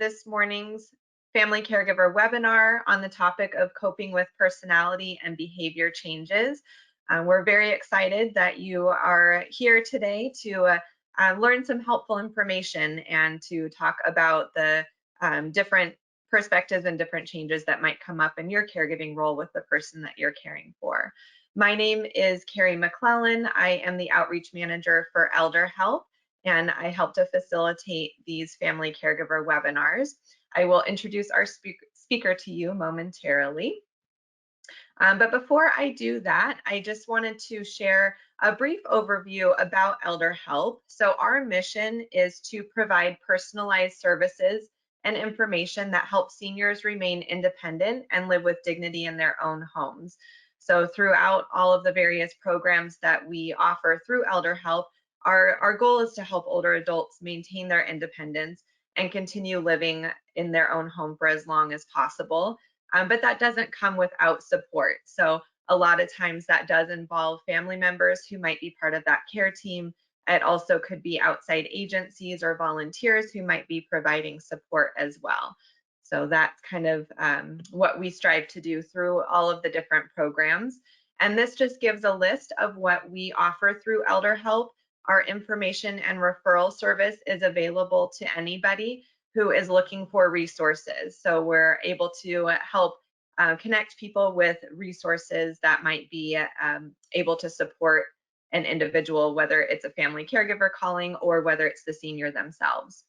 this morning's Family Caregiver webinar on the topic of coping with personality and behavior changes. We're very excited that you are here today to learn some helpful information and to talk about the different perspectives and different changes that might come up in your caregiving role with the person that you're caring for. My name is Carrie McClellan. I am the Outreach Manager for ElderHelp, and I help to facilitate these family caregiver webinars. I will introduce our speaker to you momentarily. But before I do that, I just wanted to share a brief overview about ElderHelp. So our mission is to provide personalized services and information that help seniors remain independent and live with dignity in their own homes. So throughout all of the various programs that we offer through ElderHelp, our goal is to help older adults maintain their independence and continue living in their own home for as long as possible. But that doesn't come without support. So a lot of times that does involve family members who might be part of that care team. It also could be outside agencies or volunteers who might be providing support as well. So that's kind of what we strive to do through all of the different programs. And this just gives a list of what we offer through ElderHelp. Our information and referral service is available to anybody who is looking for resources. So we're able to help connect people with resources that might be able to support an individual, whether it's a family caregiver calling or whether it's the senior themselves.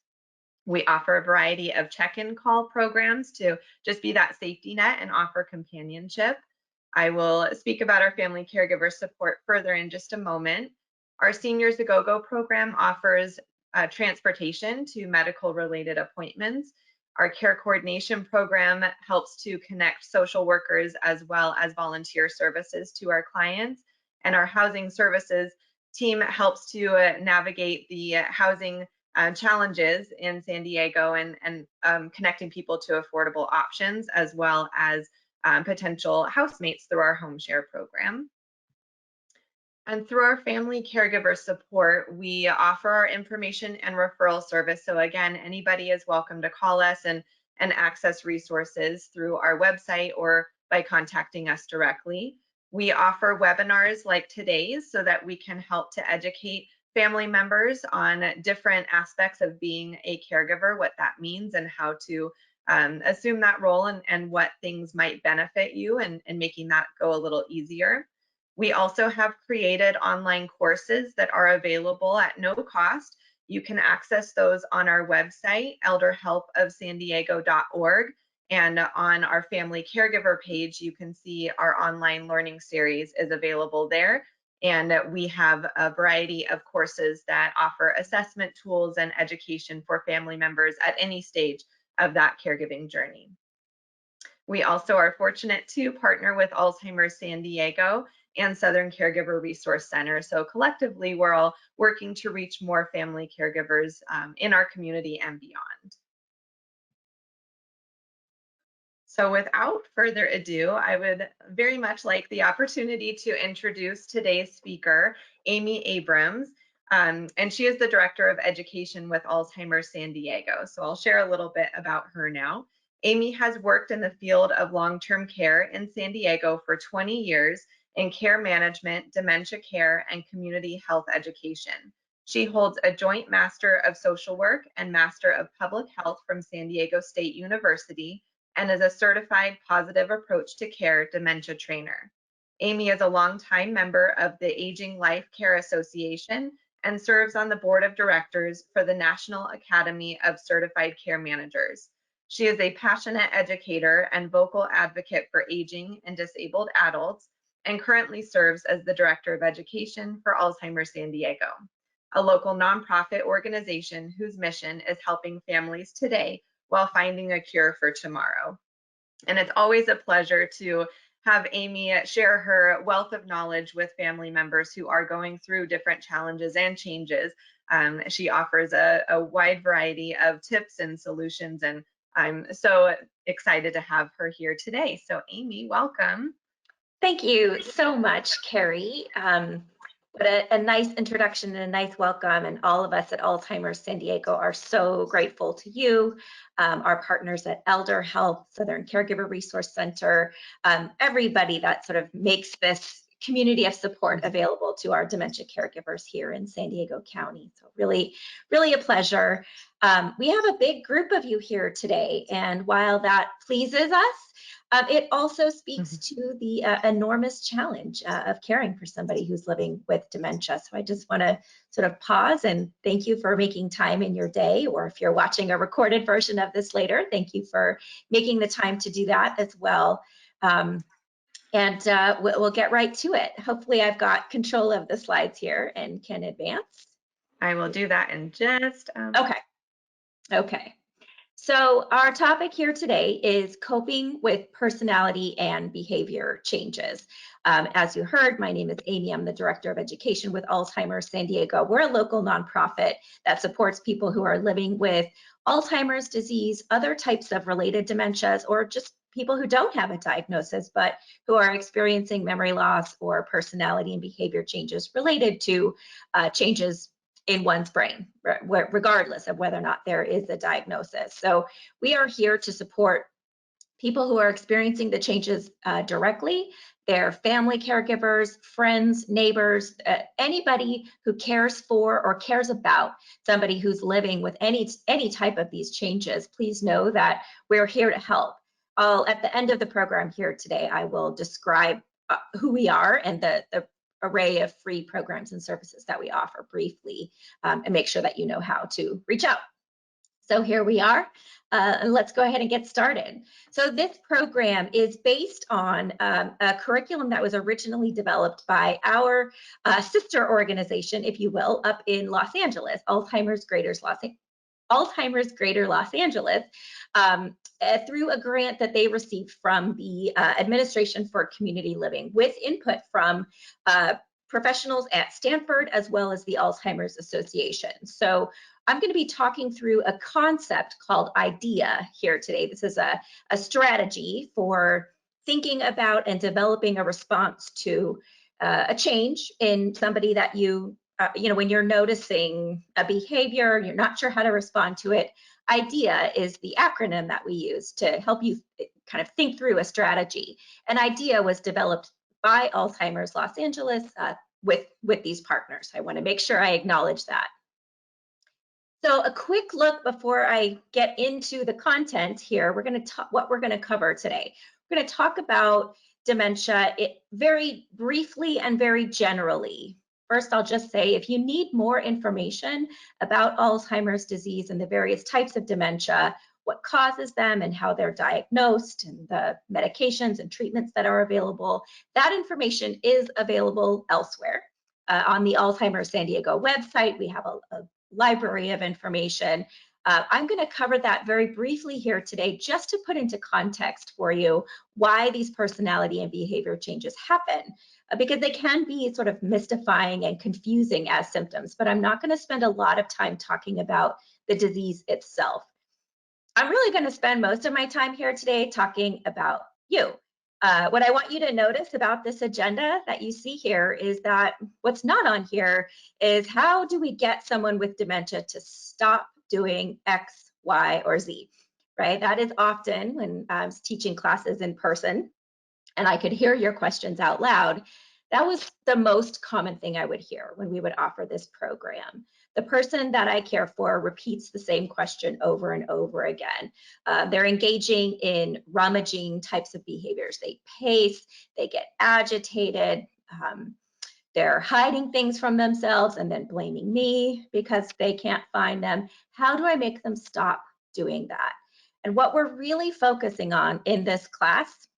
We offer a variety of check-in call programs to just be that safety net and offer companionship. I will speak about our family caregiver support further in just a moment. Our Seniors A Go-Go program offers transportation to medical-related appointments. Our care coordination program helps to connect social workers as well as volunteer services to our clients. And our housing services team helps to navigate the housing challenges in San Diego and connecting people to affordable options as well as potential housemates through our home share program. And through our family caregiver support, we offer our information and referral service. So again, anybody is welcome to call us and access resources through our website or by contacting us directly. We offer webinars like today's so that we can help to educate family members on different aspects of being a caregiver, what that means and how to assume that role and what things might benefit you and making that go a little easier. We also have created online courses that are available at no cost. You can access those on our website, elderhelpofsandiego.org, and on our family caregiver page, you can see our online learning series is available there. And we have a variety of courses that offer assessment tools and education for family members at any stage of that caregiving journey. We also are fortunate to partner with Alzheimer San Diego and Southern Caregiver Resource Center. So collectively, we're all working to reach more family caregivers in our community and beyond. So without further ado, I would very much like the opportunity to introduce today's speaker, Amy Abrams, and she is the Director of Education with Alzheimer San Diego. So I'll share a little bit about her now. Amy has worked in the field of long-term care in San Diego for 20 years in care management, dementia care, and community health education. She holds a Joint Master of Social Work and Master of Public Health from San Diego State University and is a certified positive approach to care dementia trainer. Amy is a longtime member of the Aging Life Care Association and serves on the board of directors for the National Academy of Certified Care Managers. She is a passionate educator and vocal advocate for aging and disabled adults, and currently serves as the Director of Education for Alzheimer San Diego, a local nonprofit organization whose mission is helping families today while finding a cure for tomorrow. And it's always a pleasure to have Amy share her wealth of knowledge with family members who are going through different challenges and changes. She offers a wide variety of tips and solutions, and I'm so excited to have her here today. So Amy, welcome. Thank you so much, Carrie. But a nice introduction and a nice welcome, and all of us at Alzheimer's San Diego are so grateful to you, our partners at ElderHelp, Southern Caregiver Resource Center, everybody that sort of makes this community of support available to our dementia caregivers here in San Diego County. So really, really a pleasure. We have a big group of you here today, and while that pleases us, it also speaks to the enormous challenge of caring for somebody who's living with dementia. So I just want to sort of pause and thank you for making time in your day, or if you're watching a recorded version of this later, thank you for making the time to do that as well. We'll get right to it. Hopefully I've got control of the slides here and can advance. I will do that in just Okay. So our topic here today is coping with personality and behavior changes. As you heard, my name is Amy. I'm the Director of Education with Alzheimer's San Diego. We're a local nonprofit that supports people who are living with Alzheimer's disease, other types of related dementias, or just people who don't have a diagnosis, but who are experiencing memory loss or personality and behavior changes related to changes in one's brain, regardless of whether or not there is a diagnosis. So we are here to support people who are experiencing the changes directly, their family caregivers, friends, neighbors, anybody who cares for or cares about somebody who's living with any type of these changes. Please know that we're here to help. At the end of the program here today, I will describe who we are and the array of free programs and services that we offer briefly, and make sure that you know how to reach out. So here we are, and let's go ahead and get started. So this program is based on a curriculum that was originally developed by our sister organization, if you will, up in Los Angeles, Alzheimer's Greater Los Angeles, through a grant that they received from the Administration for Community Living, with input from professionals at Stanford as well as the Alzheimer's Association. So I'm going to be talking through a concept called IDEA here today. This is a strategy for thinking about and developing a response to a change in somebody that you know, when you're noticing a behavior, you're not sure how to respond to it. IDEA is the acronym that we use to help you kind of think through a strategy. And IDEA was developed by Alzheimer's Los Angeles with these partners. I want to make sure I acknowledge that. So a quick look before I get into the content here, we're going to talk what we're going to cover today. We're going to talk about dementia very briefly and very generally. First, I'll just say if you need more information about Alzheimer's disease and the various types of dementia, what causes them and how they're diagnosed, and the medications and treatments that are available, that information is available elsewhere. On the Alzheimer's San Diego website, we have a library of information. I'm going to cover that very briefly here today, just to put into context for you why these personality and behavior changes happen, because they can be sort of mystifying and confusing as symptoms, but I'm not going to spend a lot of time talking about the disease itself. I'm really going to spend most of my time here today talking about you. What I want you to notice about this agenda that you see here is that what's not on here is how do we get someone with dementia to stop doing X, Y, or Z, right? That is often when I was teaching classes in person and I could hear your questions out loud. That was the most common thing I would hear when we would offer this program. The person that I care for repeats the same question over and over again. They're engaging in rummaging types of behaviors. They pace, they get agitated, they're hiding things from themselves and then blaming me because they can't find them. How do I make them stop doing that? And what we're really focusing on in this class,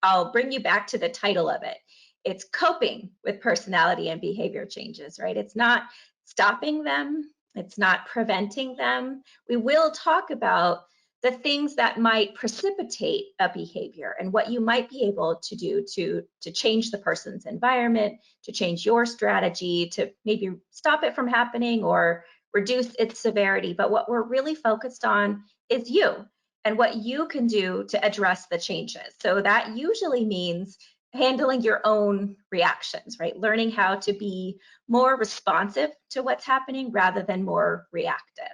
I'll bring you back to the title of it. It's coping with personality and behavior changes, right? It's not stopping them. It's not preventing them. We will talk about the things that might precipitate a behavior and what you might be able to do to change the person's environment, to change your strategy, to maybe stop it from happening or reduce its severity. But what we're really focused on is you and what you can do to address the changes. So that usually means handling your own reactions, right? Learning how to be more responsive to what's happening rather than more reactive.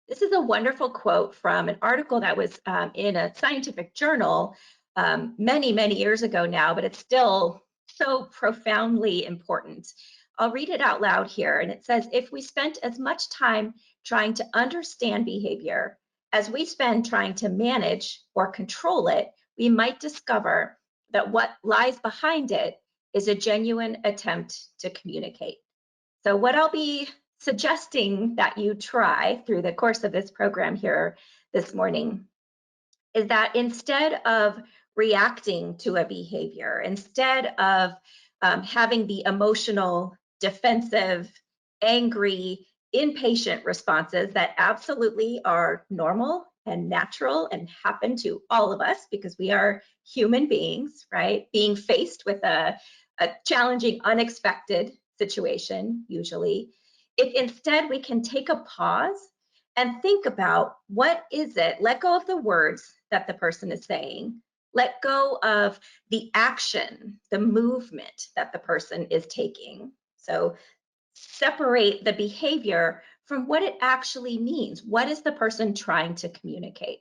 This is a wonderful quote from an article that was in a scientific journal many, many years ago now, but it's still so profoundly important. I'll read it out loud here, and it says, if we spent as much time trying to understand behavior as we spend trying to manage or control it, we might discover that what lies behind it is a genuine attempt to communicate. So what I'll be suggesting that you try through the course of this program here this morning is that instead of reacting to a behavior, instead of having the emotional, defensive, angry, impatient responses that absolutely are normal and natural and happen to all of us because we are human beings, right? Being faced with a challenging, unexpected situation, usually, if instead we can take a pause and think about what is it, let go of the words that the person is saying, let go of the action, the movement that the person is taking. So separate the behavior from what it actually means. What is the person trying to communicate?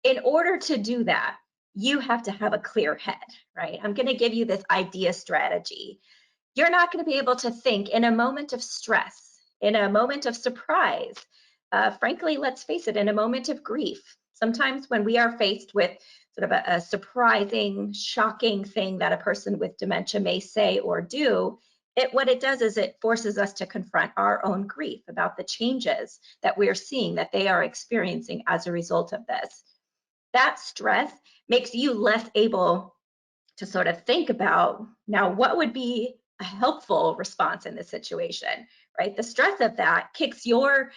In order to do that, you have to have a clear head, right? I'm going to give you this idea strategy. You're not going to be able to think in a moment of stress, in a moment of surprise. Frankly, let's face it, in a moment of grief. Sometimes when we are faced with sort of a surprising, shocking thing that a person with dementia may say or do, what it does is it forces us to confront our own grief about the changes that we're seeing that they are experiencing as a result of this. That stress makes you less able to sort of think about, now, what would be a helpful response in this situation, right? The stress of that kicks your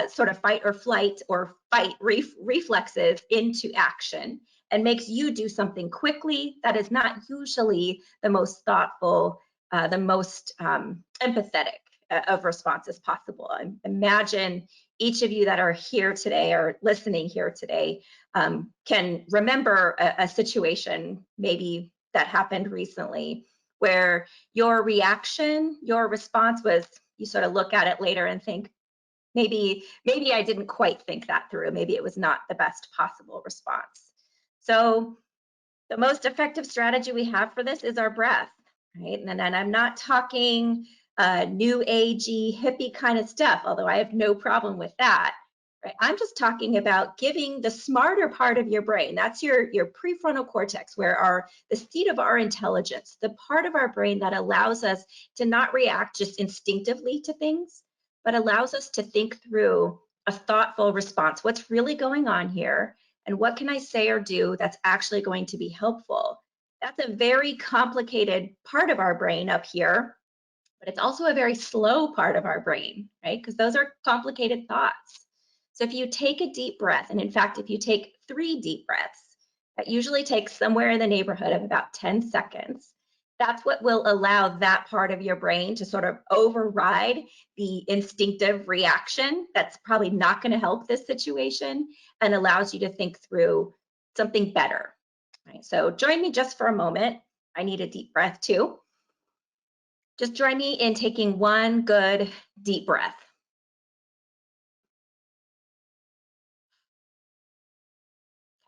sort of fight or flight or fight reflexes into action and makes you do something quickly that is not usually the most thoughtful, the most empathetic of responses possible. Imagine each of you that are here today or listening here today can remember a situation maybe that happened recently where your reaction, your response was, you sort of look at it later and think, maybe I didn't quite think that through. Maybe it was not the best possible response. So the most effective strategy we have for this is our breath, right? And I'm not talking new agey hippie kind of stuff, although I have no problem with that. Right? I'm just talking about giving the smarter part of your brain, that's your prefrontal cortex, where the seat of our intelligence, the part of our brain that allows us to not react just instinctively to things, but allows us to think through a thoughtful response. What's really going on here? And what can I say or do that's actually going to be helpful? That's a very complicated part of our brain up here, but it's also a very slow part of our brain, right? Because those are complicated thoughts. So if you take a deep breath, and in fact, if you take 3 deep breaths, that usually takes somewhere in the neighborhood of about 10 seconds. That's what will allow that part of your brain to sort of override the instinctive reaction that's probably not going to help this situation and allows you to think through something better. Right? So join me just for a moment. I need a deep breath too. Just join me in taking one good deep breath.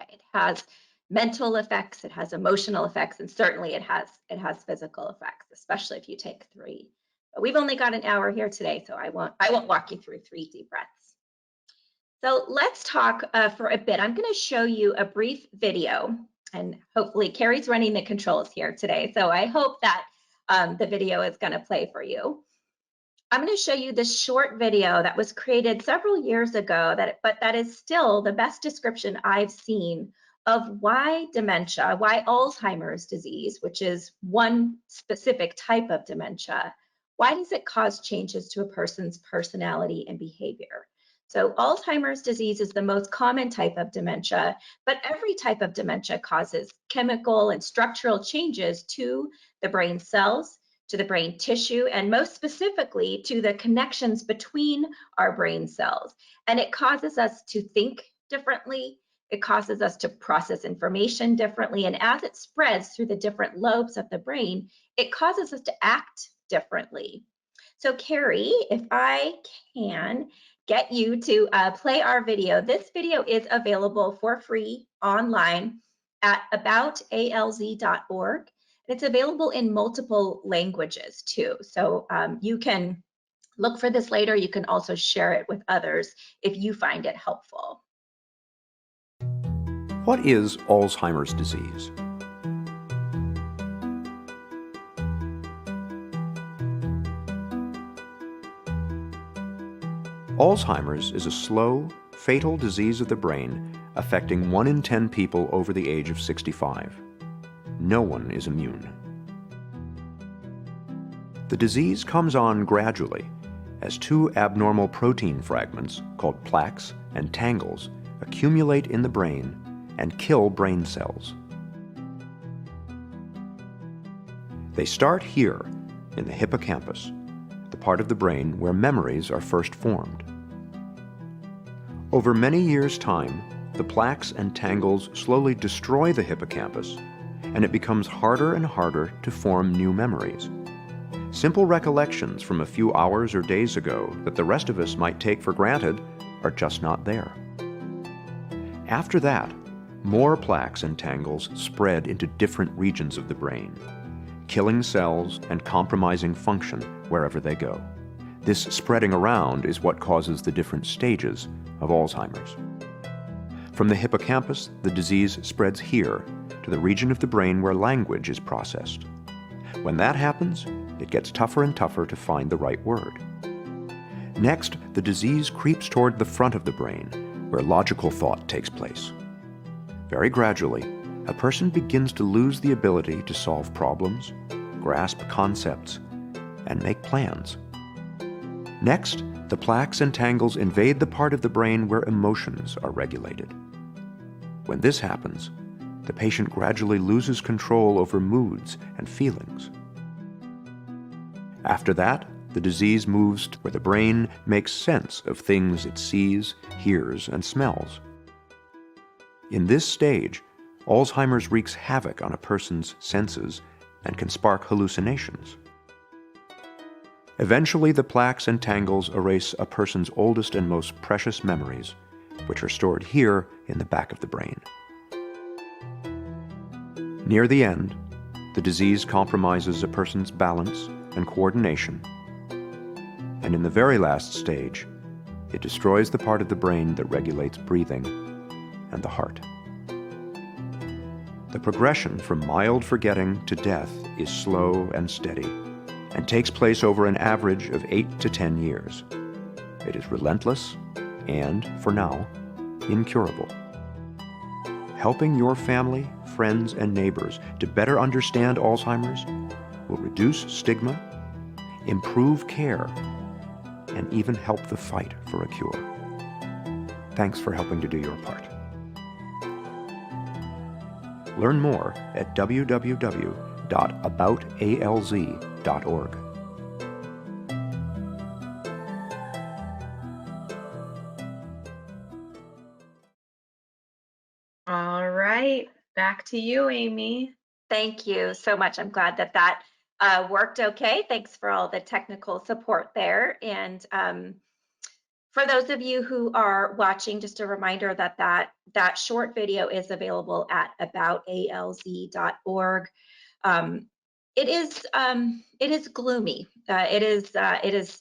It has mental effects, it has emotional effects, and certainly it has physical effects, especially if you take 3. But we've only got an hour here today, so I won't walk you through 3 deep breaths. So let's talk for a bit. I'm going to show you a brief video, and hopefully Carrie's running the controls here today, so I hope that the video is going to play for you. I'm going to show you this short video that was created several years ago, but that is still the best description I've seen of why dementia, why Alzheimer's disease, which is one specific type of dementia, why does it cause changes to a person's personality and behavior? So Alzheimer's disease is the most common type of dementia, but every type of dementia causes chemical and structural changes to the brain cells, to the brain tissue, and most specifically to the connections between our brain cells. And it causes us to think differently. It causes us to process information differently, and as it spreads through the different lobes of the brain, it causes us to act differently. So Carrie, if I can get you to play our video. This video is available for free online at aboutalz.org. It's available in multiple languages too. So you can look for this later. You can also share it with others if you find it helpful. What is Alzheimer's disease? Alzheimer's is a slow, fatal disease of the brain affecting 1 in 10 people over the age of 65. No one is immune. The disease comes on gradually as 2 abnormal protein fragments called plaques and tangles accumulate in the brain and kill brain cells. They start here in the hippocampus, the part of the brain where memories are first formed. Over many years' time, the plaques and tangles slowly destroy the hippocampus, and it becomes harder and harder to form new memories. Simple recollections from a few hours or days ago that the rest of us might take for granted are just not there. After that, more plaques and tangles spread into different regions of the brain, killing cells and compromising function wherever they go. This spreading around is what causes the different stages of Alzheimer's. From the hippocampus, the disease spreads here to the region of the brain where language is processed. When that happens, it gets tougher and tougher to find the right word. Next, the disease creeps toward the front of the brain, where logical thought takes place. Very gradually, a person begins to lose the ability to solve problems, grasp concepts, and make plans. Next, the plaques and tangles invade the part of the brain where emotions are regulated. When this happens, the patient gradually loses control over moods and feelings. After that, the disease moves to where the brain makes sense of things it sees, hears, and smells. In this stage, Alzheimer's wreaks havoc on a person's senses and can spark hallucinations. Eventually, the plaques and tangles erase a person's oldest and most precious memories, which are stored here in the back of the brain. Near the end, the disease compromises a person's balance and coordination. And in the very last stage, it destroys the part of the brain that regulates breathing and the heart. The progression from mild forgetting to death is slow and steady and takes place over an average of 8 to 10 years. It is relentless and, for now, incurable. Helping your family, friends, and neighbors to better understand Alzheimer's will reduce stigma, improve care, and even help the fight for a cure. Thanks for helping to do your part. Learn more at www.aboutalz.org. All right, back to you, Amy. Thank you so much. I'm glad that that worked okay. Thanks for all the technical support there. And for those of you who are watching, just a reminder that that short video is available at aboutalz.org. It is gloomy. It is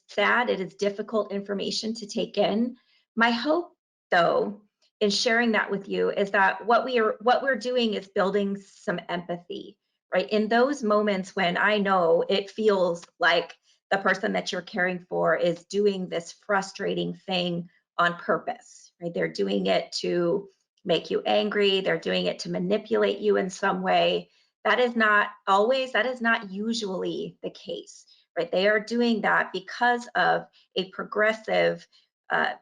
sad. It is difficult information to take in. My hope, though, in sharing that with you is that what we're doing is building some empathy, right? In those moments when I know it feels like the person that you're caring for is doing this frustrating thing on purpose, right? They're doing it to make you angry. They're doing it to manipulate you in some way. That is not usually the case, right? They are doing that because of a progressive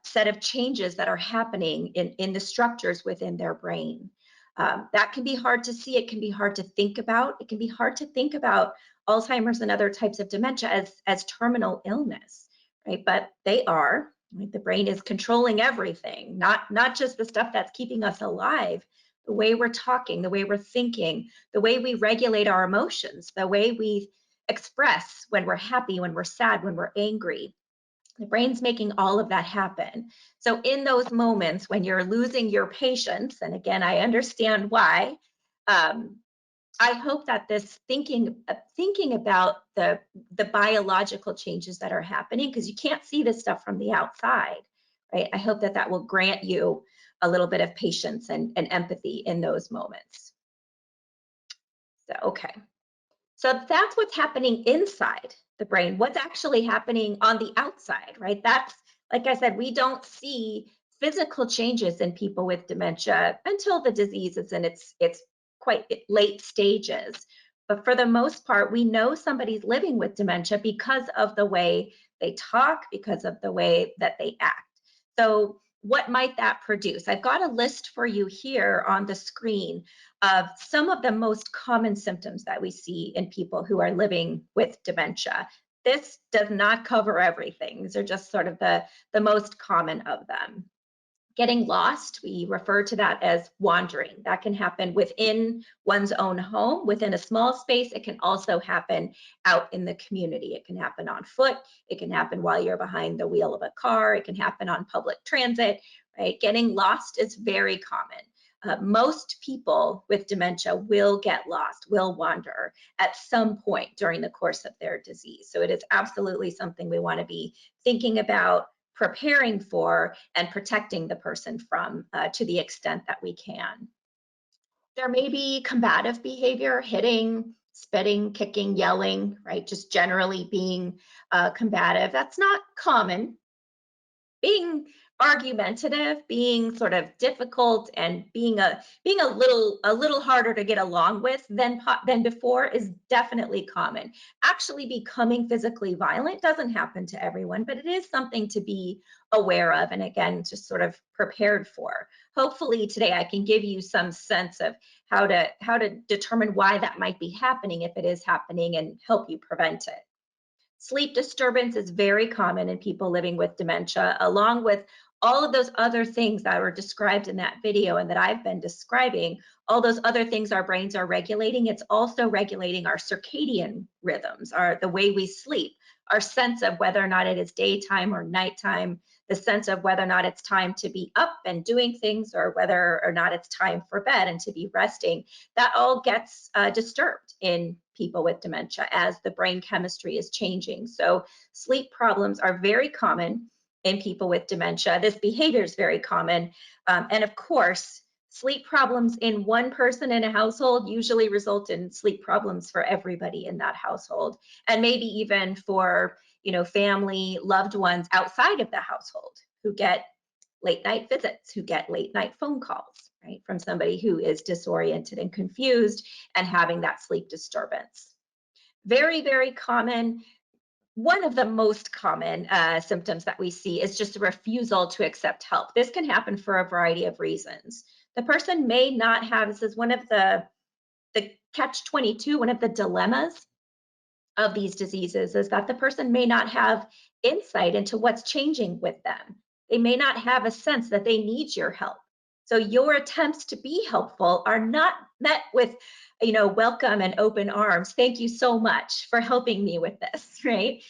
set of changes that are happening in the structures within their brain. That can be hard to see. It can be hard to think about. It can be hard to think about Alzheimer's and other types of dementia as terminal illness, right? But they are. Right? The brain is controlling everything, not just the stuff that's keeping us alive, the way we're talking, the way we're thinking, the way we regulate our emotions, the way we express when we're happy, when we're sad, when we're angry. The brain's making all of that happen. So in those moments when you're losing your patience, and again, I understand why, I hope that this thinking about the biological changes that are happening, because you can't see this stuff from the outside, right? I hope that will grant you a little bit of patience and empathy in those moments. So, okay. So that's what's happening inside the brain. What's actually happening on the outside, right? That's, like I said, we don't see physical changes in people with dementia until the disease is in its quite late stages. But for the most part, we know somebody's living with dementia because of the way they talk, because of the way that they act. So what might that produce? I've got a list for you here on the screen of some of the most common symptoms that we see in people who are living with dementia. This does not cover everything. These are just sort of the most common of them. Getting lost, we refer to that as wandering. That can happen within one's own home, within a small space. It can also happen out in the community. It can happen on foot. It can happen while you're behind the wheel of a car. It can happen on public transit, right? Getting lost is very common. Most people with dementia will get lost, will wander at some point during the course of their disease. So it is absolutely something we want to be thinking about, preparing for, and protecting the person from to the extent that we can. There may be combative behavior, hitting, spitting, kicking, yelling, right? Just generally being combative. That's not common. Being argumentative, being sort of difficult, and being a little harder to get along with than before is definitely common. Actually becoming physically violent doesn't happen to everyone, but it is something to be aware of, and again, just sort of prepared for. Hopefully today I can give you some sense of how to determine why that might be happening, if it is happening, and help you prevent it. Sleep disturbance is very common in people living with dementia, along with all of those other things that were described in that video and that I've been describing. All those other things our brains are regulating. It's also regulating our circadian rhythms, the way we sleep, our sense of whether or not it is daytime or nighttime, the sense of whether or not it's time to be up and doing things, or whether or not it's time for bed and to be resting. That all gets disturbed in people with dementia as the brain chemistry is changing. So sleep problems are very common in people with dementia. This behavior is very common. And of course, sleep problems in one person in a household usually result in sleep problems for everybody in that household, and maybe even for family, loved ones outside of the household who get late night visits, who get late night phone calls, right, from somebody who is disoriented and confused and having that sleep disturbance. Very, very common. One of the most common symptoms that we see is just a refusal to accept help. This can happen for a variety of reasons. The person may not have, this is one of the catch-22, one of the dilemmas of these diseases is that the person may not have insight into what's changing with them. They may not have a sense that they need your help. So your attempts to be helpful are not met with, welcome and open arms. Thank you so much for helping me with this, right?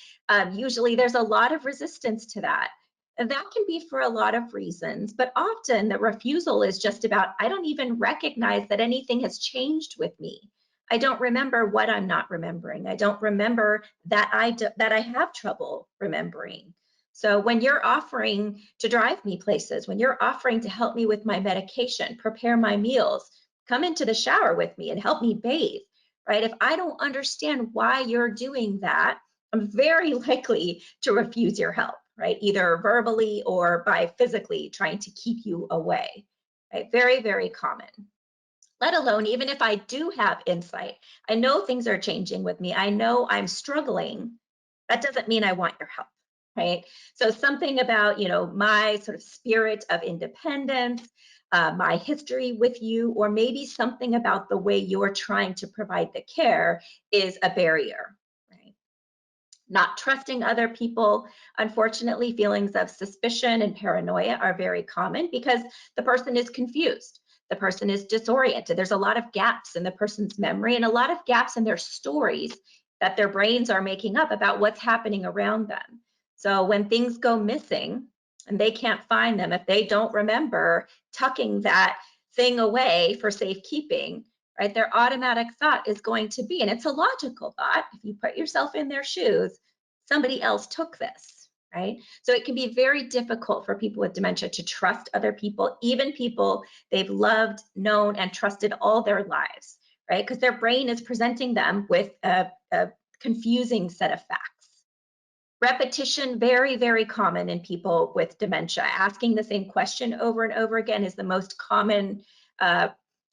Usually there's a lot of resistance to that. And that can be for a lot of reasons, but often the refusal is just about, I don't even recognize that anything has changed with me. I don't remember what I'm not remembering. I don't remember that I have trouble remembering. So when you're offering to drive me places, when you're offering to help me with my medication, prepare my meals, come into the shower with me and help me bathe, right? If I don't understand why you're doing that, I'm very likely to refuse your help, right? Either verbally or by physically trying to keep you away, right? Very, very common. Let alone, even if I do have insight, I know things are changing with me, I know I'm struggling, that doesn't mean I want your help, right? So something about, my sort of spirit of independence, my history with you, or maybe something about the way you're trying to provide the care is a barrier, right? Not trusting other people. Unfortunately, feelings of suspicion and paranoia are very common because the person is confused. The person is disoriented. There's a lot of gaps in the person's memory and a lot of gaps in their stories that their brains are making up about what's happening around them. So when things go missing and they can't find them, if they don't remember tucking that thing away for safekeeping, right, their automatic thought is going to be, and it's a logical thought, if you put yourself in their shoes, somebody else took this, right? So it can be very difficult for people with dementia to trust other people, even people they've loved, known, and trusted all their lives, right? Because their brain is presenting them with a confusing set of facts. Repetition, very, very common in people with dementia. Asking the same question over and over again is the most common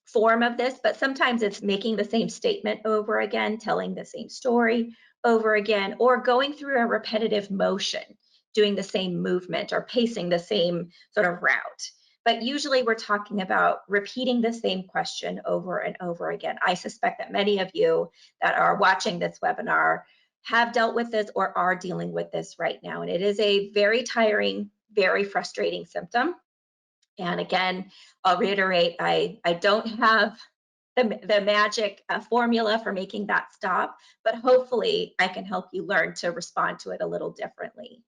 form of this, but sometimes it's making the same statement over again, telling the same story over again, or going through a repetitive motion, doing the same movement or pacing the same sort of route. But usually we're talking about repeating the same question over and over again. I suspect that many of you that are watching this webinar have dealt with this or are dealing with this right now. And it is a very tiring, very frustrating symptom. And again, I'll reiterate, I don't have the magic formula for making that stop, but hopefully I can help you learn to respond to it a little differently.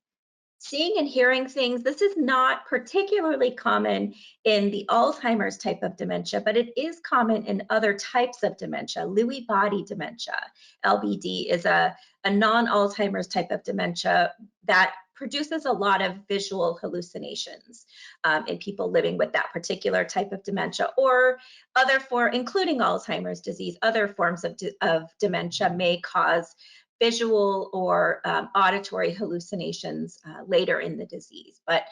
Seeing and hearing things, this is not particularly common in the Alzheimer's type of dementia, but it is common in other types of dementia. Lewy body dementia, LBD, is a non-Alzheimer's type of dementia that produces a lot of visual hallucinations in people living with that particular type of dementia, or including Alzheimer's disease, other forms of dementia may cause visual or auditory hallucinations later in the disease. But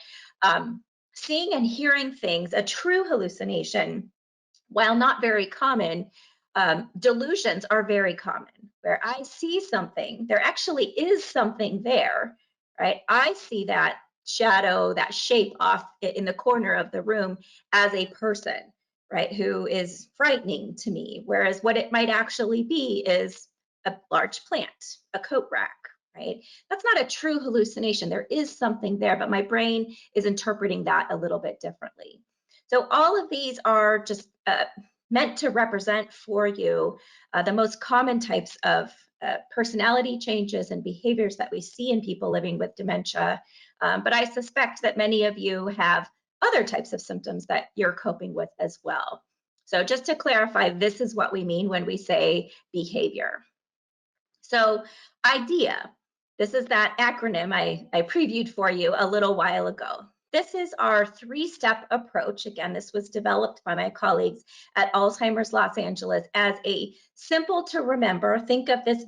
seeing and hearing things, a true hallucination, while not very common, delusions are very common, where I see something, there actually is something there, right? I see that shadow, that shape off in the corner of the room as a person, right, who is frightening to me, whereas what it might actually be is a large plant, a coat rack, right? That's not a true hallucination. There is something there, but my brain is interpreting that a little bit differently. So all of these are just meant to represent for you the most common types of personality changes and behaviors that we see in people living with dementia. But I suspect that many of you have other types of symptoms that you're coping with as well. So just to clarify, this is what we mean when we say behavior. So IDEA, this is that acronym I previewed for you a little while ago. This is our three-step approach. Again, this was developed by my colleagues at Alzheimer's Los Angeles as a simple to remember. Think of this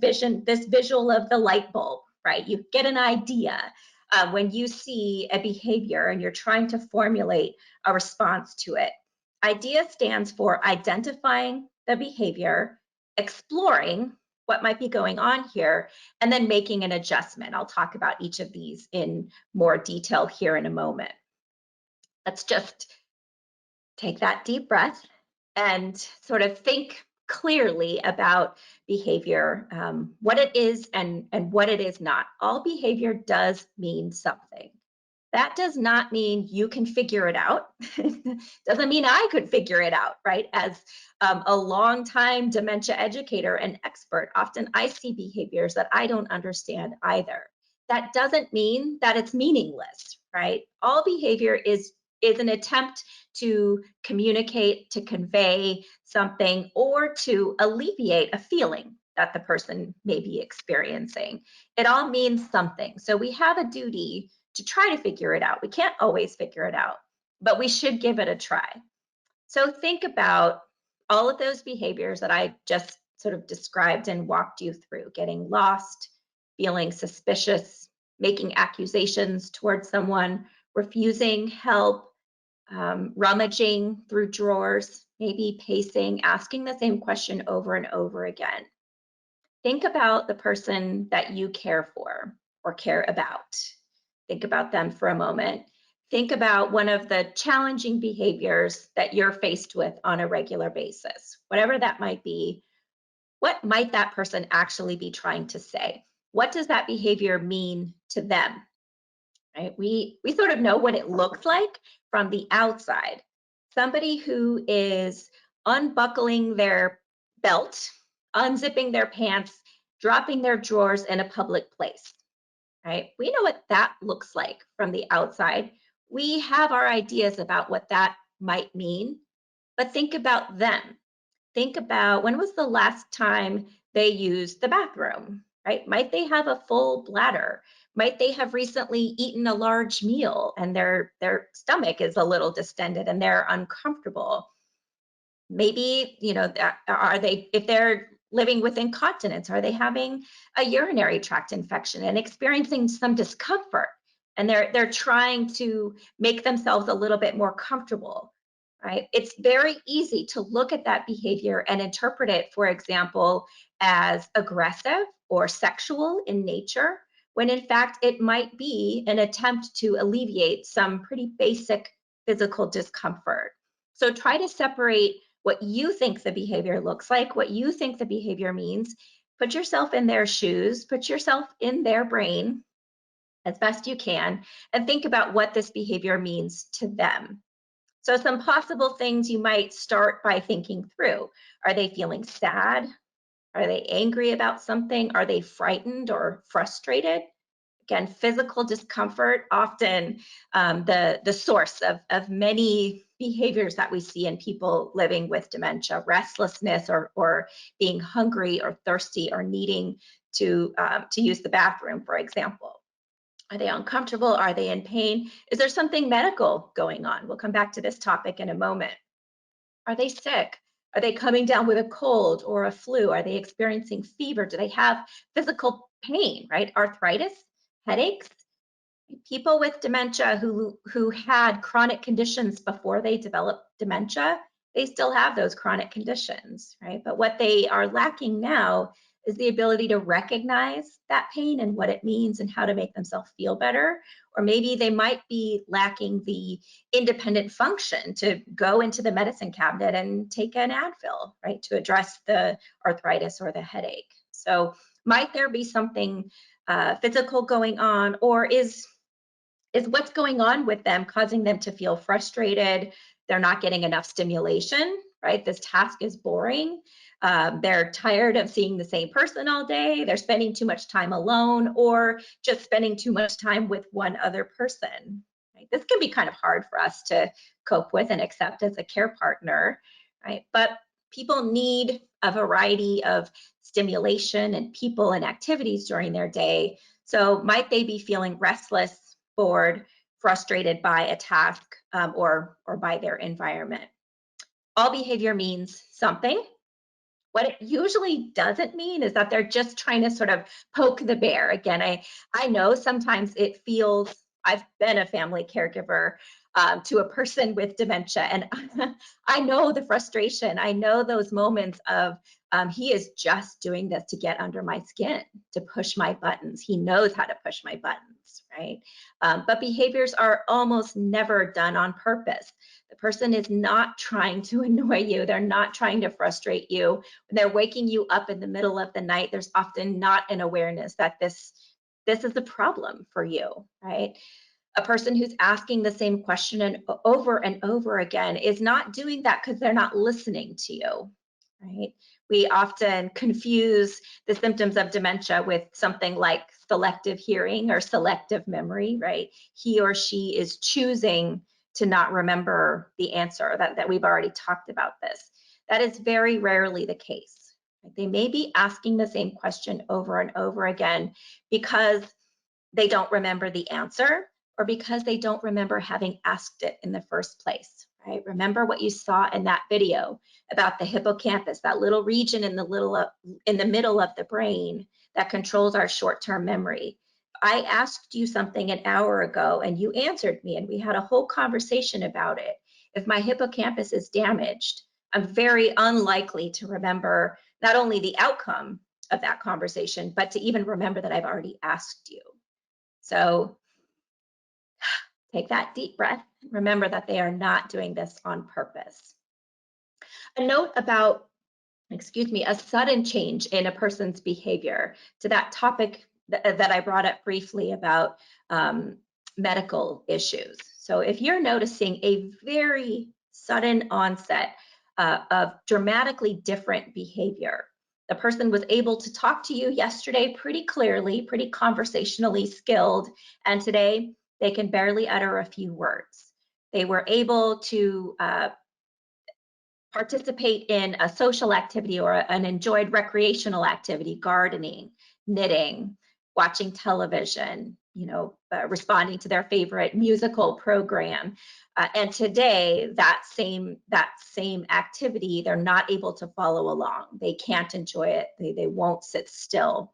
visual of the light bulb, right? You get an idea when you see a behavior and you're trying to formulate a response to it. IDEA stands for identifying the behavior, exploring what might be going on here, and then making an adjustment. I'll talk about each of these in more detail here in a moment. Let's just take that deep breath and sort of think clearly about behavior, what it is and what it is not. All behavior does mean something. That does not mean you can figure it out. Doesn't mean I could figure it out, right? As a longtime dementia educator and expert, often I see behaviors that I don't understand either. That doesn't mean that it's meaningless, right? All behavior is an attempt to communicate, to convey something, or to alleviate a feeling that the person may be experiencing. It all means something. So we have a duty to try to figure it out. We can't always figure it out, but we should give it a try. So think about all of those behaviors that I just sort of described and walked you through: getting lost, feeling suspicious, making accusations towards someone, refusing help, rummaging through drawers, maybe pacing, asking the same question over and over again. Think about the person that you care for or care about. Think about them for a moment. Think about one of the challenging behaviors that you're faced with on a regular basis, whatever that might be. What might that person actually be trying to say? what does that behavior mean to them? Right? We sort of know what it looks like from the outside. Somebody who is unbuckling their belt, unzipping their pants, dropping their drawers in a public place. Right? We know what that looks like from the outside. We have our ideas about what that might mean, but think about them. Think about, when was the last time they used the bathroom, right? Might they have a full bladder? Might they have recently eaten a large meal and their stomach is a little distended and they're uncomfortable? Maybe, are they, if they're living with incontinence, are they having a urinary tract infection and experiencing some discomfort? And they're trying to make themselves a little bit more comfortable, right? It's very easy to look at that behavior and interpret it, for example, as aggressive or sexual in nature, when in fact it might be an attempt to alleviate some pretty basic physical discomfort. So try to separate what you think the behavior looks like, what you think the behavior means. Put yourself in their shoes, put yourself in their brain as best you can, and think about what this behavior means to them. So some possible things you might start by thinking through. Are they feeling sad? Are they angry about something? Are they frightened or frustrated? Again, physical discomfort, often the source of many behaviors that we see in people living with dementia, restlessness or being hungry or thirsty or needing to use the bathroom, for example. Are they uncomfortable? Are they in pain? Is there something medical going on? We'll come back to this topic in a moment. Are they sick? Are they coming down with a cold or a flu? Are they experiencing fever? Do they have physical pain, right? Arthritis, headaches? People with dementia who had chronic conditions before they developed dementia, they still have those chronic conditions, right? But what they are lacking now is the ability to recognize that pain and what it means and how to make themselves feel better. Or maybe they might be lacking the independent function to go into the medicine cabinet and take an Advil, right, to address the arthritis or the headache. So might there be something physical going on, or is what's going on with them causing them to feel frustrated? They're not getting enough stimulation, right? This task is boring. They're tired of seeing the same person all day. They're spending too much time alone or just spending too much time with one other person. Right? This can be kind of hard for us to cope with and accept as a care partner, right? But people need a variety of stimulation and people and activities during their day. So might they be feeling restless, bored, frustrated by a task or by their environment? All behavior means something. What it usually doesn't mean is that they're just trying to sort of poke the bear. Again, I know sometimes it feels, I've been a family caregiver to a person with dementia, and I know the frustration. I know those moments of he is just doing this to get under my skin, to push my buttons. He knows how to push my buttons, right? But behaviors are almost never done on purpose. The person is not trying to annoy you. They're not trying to frustrate you. When they're waking you up in the middle of the night, there's often not an awareness that this is a problem for you, right? A person who's asking the same question and over again is not doing that because they're not listening to you, right? We often confuse the symptoms of dementia with something like selective hearing or selective memory, right? He or she is choosing to not remember the answer, that we've already talked about this. That is very rarely the case. They may be asking the same question over and over again because they don't remember the answer or because they don't remember having asked it in the first place, right? Remember what you saw in that video about the hippocampus, that little region in the middle of the brain that controls our short-term memory. I asked you something an hour ago and you answered me and we had a whole conversation about it. If my hippocampus is damaged, I'm very unlikely to remember not only the outcome of that conversation, but to even remember that I've already asked you. So take that deep breath. Remember that they are not doing this on purpose. A note about, a sudden change in a person's behavior. To that topic that I brought up briefly about medical issues. So if you're noticing a very sudden onset of dramatically different behavior, the person was able to talk to you yesterday pretty clearly, pretty conversationally skilled, and today they can barely utter a few words. They were able to participate in a social activity or an enjoyed recreational activity, gardening, knitting, watching television, responding to their favorite musical program. And today, that same activity, they're not able to follow along. They can't enjoy it. They won't sit still.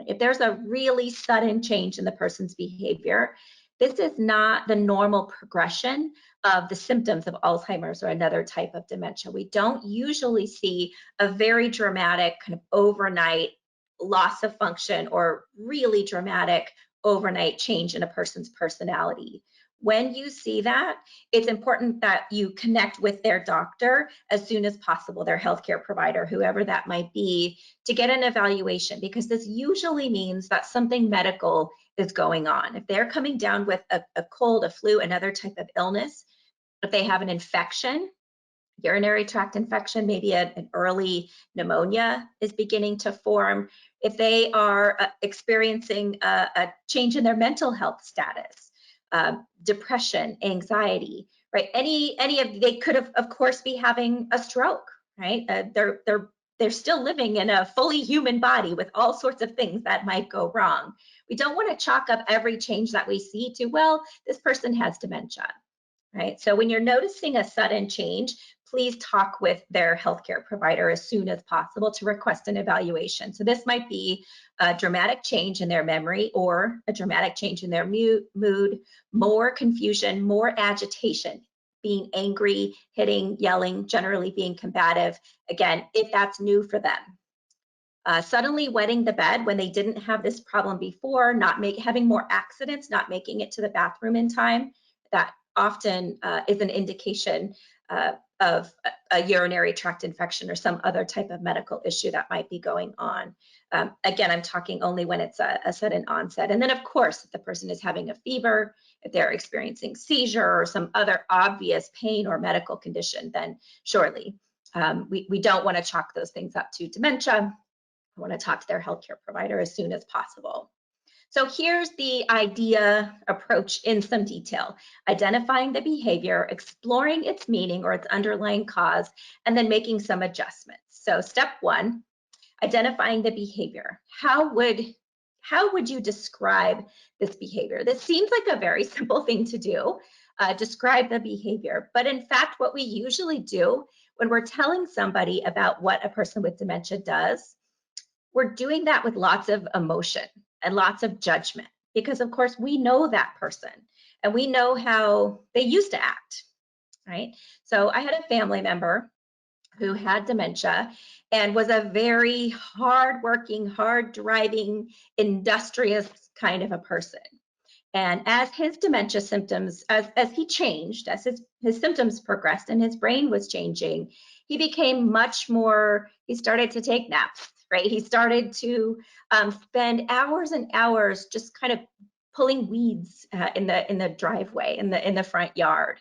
If there's a really sudden change in the person's behavior, this is not the normal progression of the symptoms of Alzheimer's or another type of dementia. We don't usually see a very dramatic kind of overnight loss of function or really dramatic overnight change in a person's personality. When you see that, it's important that you connect with their doctor as soon as possible, their healthcare provider, whoever that might be, to get an evaluation, because this usually means that something medical is going on. If they're coming down with a cold, a flu, another type of illness, if they have an infection, urinary tract infection, maybe an early pneumonia is beginning to form, if they are experiencing a change in their mental health status, depression, anxiety, right? They could of course be having a stroke, right? They're still living in a fully human body with all sorts of things that might go wrong. We don't want to chalk up every change that we see to, well, this person has dementia, right? So when you're noticing a sudden change, please talk with their healthcare provider as soon as possible to request an evaluation. So this might be a dramatic change in their memory or a dramatic change in their mood, more confusion, more agitation, being angry, hitting, yelling, generally being combative. Again, if that's new for them. Suddenly wetting the bed when they didn't have this problem before, having more accidents, not making it to the bathroom in time, that often is an indication of a urinary tract infection or some other type of medical issue that might be going on. Again, I'm talking only when it's a sudden onset. And then of course, if the person is having a fever, if they're experiencing seizure or some other obvious pain or medical condition, then surely we don't want to chalk those things up to dementia. We want to talk to their healthcare provider as soon as possible. So here's the idea approach in some detail: identifying the behavior, exploring its meaning or its underlying cause, and then making some adjustments. So step one, identifying the behavior. How would you describe this behavior? This seems like a very simple thing to do, describe the behavior. But in fact, what we usually do when we're telling somebody about what a person with dementia does, we're doing that with lots of emotion and lots of judgment, because of course we know that person and we know how they used to act, right? So I had a family member who had dementia and was a very hardworking, hard driving, industrious kind of a person. And as his dementia symptoms, as he changed, as his symptoms progressed and his brain was changing, he became much more, he started to take naps, right? He started to spend hours and hours just kind of pulling weeds in the driveway, in the front yard.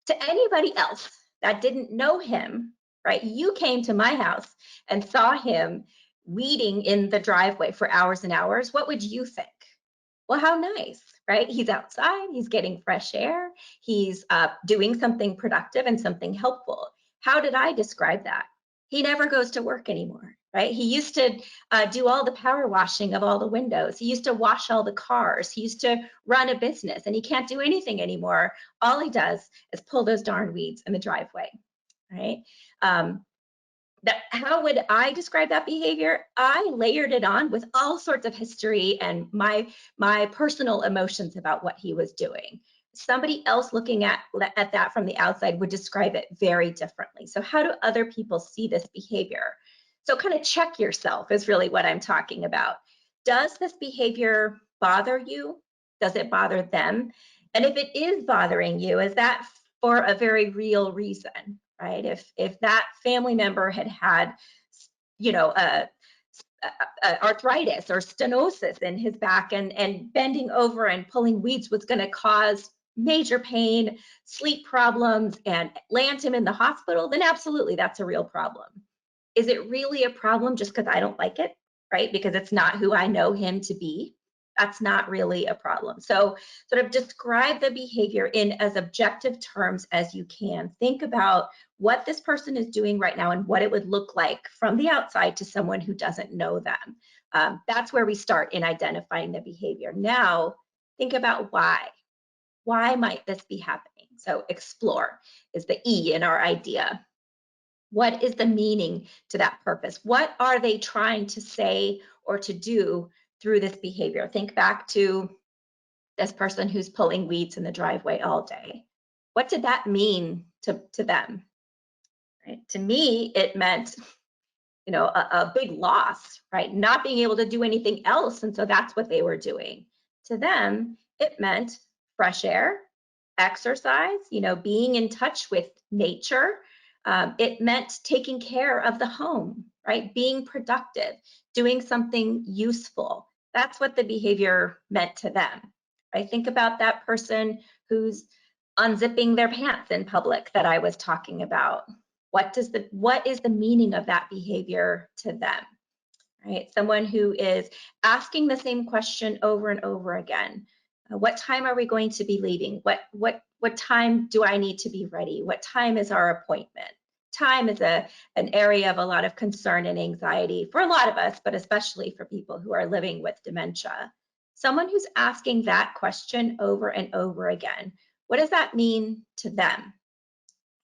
To anybody else that didn't know him, right? You came to my house and saw him weeding in the driveway for hours and hours. What would you think? Well, how nice, right? He's outside, he's getting fresh air, he's doing something productive and something helpful. How did I describe that? He never goes to work anymore, right? He used to do all the power washing of all the windows. He used to wash all the cars. He used to run a business, and he can't do anything anymore. All he does is pull those darn weeds in the driveway, right? How would I describe that behavior? I layered it on with all sorts of history and my personal emotions about what he was doing. Somebody else looking at that from the outside would describe it very differently. So how do other people see this behavior? So kind of check yourself is really what I'm talking about. Does this behavior bother you? Does it bother them? And if it is bothering you, is that for a very real reason? Right? If that family member had arthritis or stenosis in his back, and bending over and pulling weeds was going to cause major pain, sleep problems, and land him in the hospital, then absolutely that's a real problem. Is it really a problem just because I don't like it, right? Because it's not who I know him to be? That's not really a problem. So sort of describe the behavior in as objective terms as you can. Think about what this person is doing right now and what it would look like from the outside to someone who doesn't know them. That's where we start in identifying the behavior. Now, think about why. Why might this be happening? So explore is the E in our idea. What is the meaning to that purpose? What are they trying to say or to do through this behavior? Think back to this person who's pulling weeds in the driveway all day. What did that mean to them? Right? To me, it meant, a big loss, right? Not being able to do anything else, and so that's what they were doing. To them, it meant fresh air, exercise, being in touch with nature. It meant taking care of the home, right? Being productive, doing something useful. That's what the behavior meant to them. Right? Think about that person who's unzipping their pants in public that I was talking about. What is the meaning of that behavior to them? Right? Someone who is asking the same question over and over again. What time are we going to be leaving? What time do I need to be ready? What time is our appointment? Time is an area of a lot of concern and anxiety for a lot of us, but especially for people who are living with dementia. Someone who's asking that question over and over again, what does that mean to them?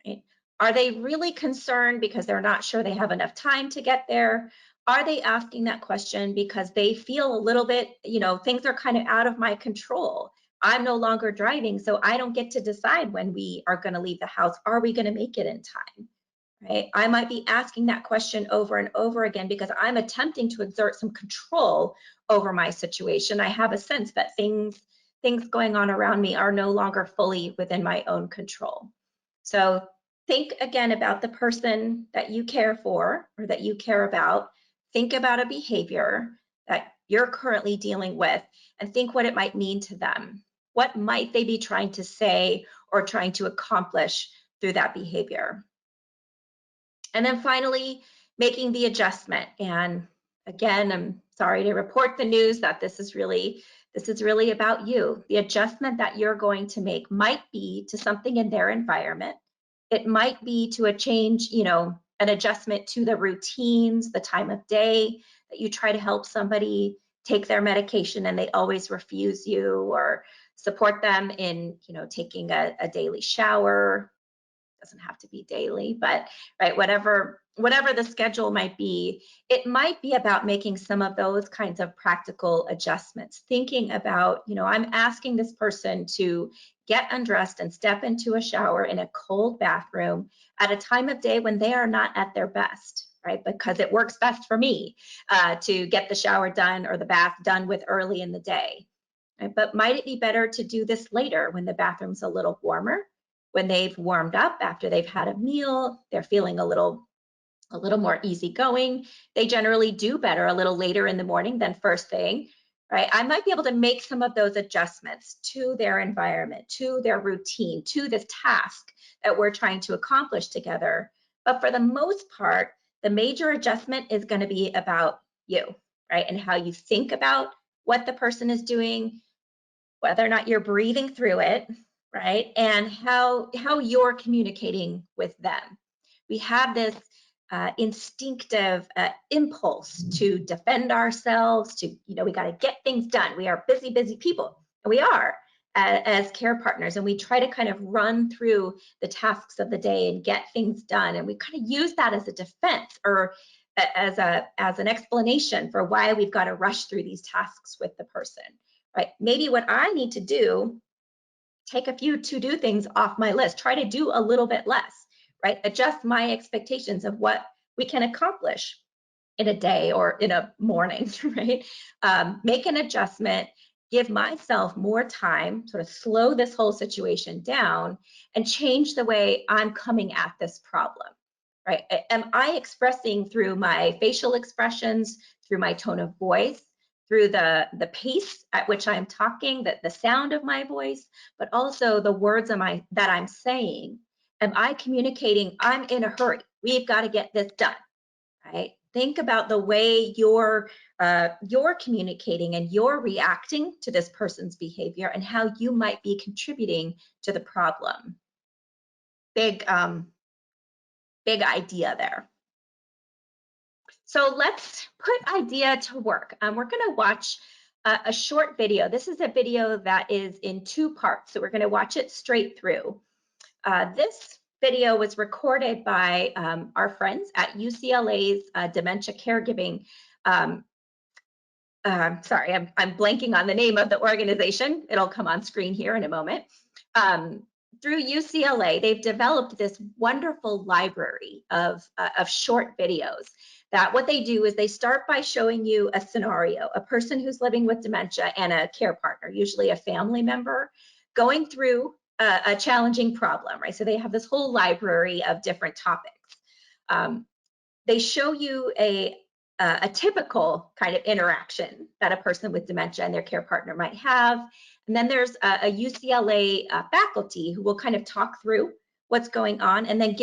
Right? Are they really concerned because they're not sure they have enough time to get there? Are they asking that question because they feel a little bit, things are kind of out of my control? I'm no longer driving, so I don't get to decide when we are going to leave the house. Are we going to make it in time? Right? I might be asking that question over and over again because I'm attempting to exert some control over my situation. I have a sense that things going on around me are no longer fully within my own control. So think again about the person that you care for or that you care about. Think about a behavior that you're currently dealing with and think what it might mean to them. What might they be trying to say or trying to accomplish through that behavior? And then finally, making the adjustment. And again, I'm sorry to report the news that this is really about you. The adjustment that you're going to make might be to something in their environment. It might be to a change, an adjustment to the routines, the time of day that you try to help somebody take their medication and they always refuse you, or support them in, taking a daily shower. Doesn't have to be daily, but right, whatever the schedule might be, it might be about making some of those kinds of practical adjustments. Thinking about, I'm asking this person to get undressed and step into a shower in a cold bathroom at a time of day when they are not at their best, right? Because it works best for me to get the shower done or the bath done with early in the day. Right? But might it be better to do this later when the bathroom's a little warmer? When they've warmed up after they've had a meal, they're feeling a little more easygoing. They generally do better a little later in the morning than first thing, right? I might be able to make some of those adjustments to their environment, to their routine, to this task that we're trying to accomplish together. But for the most part, the major adjustment is going to be about you, right? And how you think about what the person is doing, whether or not you're breathing through it, right? And how you're communicating with them. We have this instinctive impulse to defend ourselves, to, we got to get things done. We are busy people, and we are as care partners, and we try to kind of run through the tasks of the day and get things done. And we kind of use that as a defense or as an explanation for why we've got to rush through these tasks with the person, right? Maybe what I need to do, take a few to-do things off my list, try to do a little bit less, right? Adjust my expectations of what we can accomplish in a day or in a morning, right? Make an adjustment, give myself more time, sort of slow this whole situation down and change the way I'm coming at this problem, right? Am I expressing through my facial expressions, through my tone of voice, through the pace at which I'm talking, the sound of my voice, but also the words that I'm saying. Am I communicating, I'm in a hurry, we've got to get this done, right? Think about the way you're communicating and you're reacting to this person's behavior and how you might be contributing to the problem. Big idea there. So let's put idea to work. We're going to watch a short video. This is a video that is in 2 parts, so we're going to watch it straight through. This video was recorded by our friends at UCLA's Dementia Caregiving. Sorry, I'm blanking on the name of the organization. It'll come on screen here in a moment. Through UCLA, they've developed this wonderful library of short videos that what they do is they start by showing you a scenario, a person who's living with dementia and a care partner, usually a family member, going through a challenging problem, right? So they have this whole library of different topics. They show you a typical kind of interaction that a person with dementia and their care partner might have. And then there's a UCLA faculty who will kind of talk through what's going on and then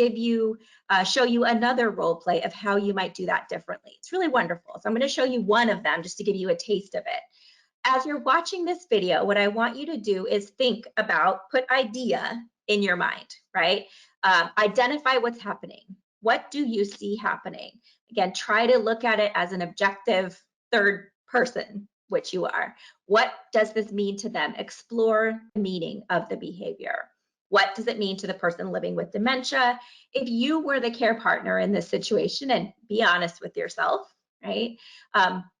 show you another role play of how you might do that differently. It's really wonderful. So I'm going to show you one of them just to give you a taste of it. As you're watching this video, what I want you to do is think about, put idea in your mind, right? Identify what's happening. What do you see happening? Again, try to look at it as an objective third person, which you are. What does this mean to them? Explore the meaning of the behavior. What does it mean to the person living with dementia? If you were the care partner in this situation, and be honest with yourself, right?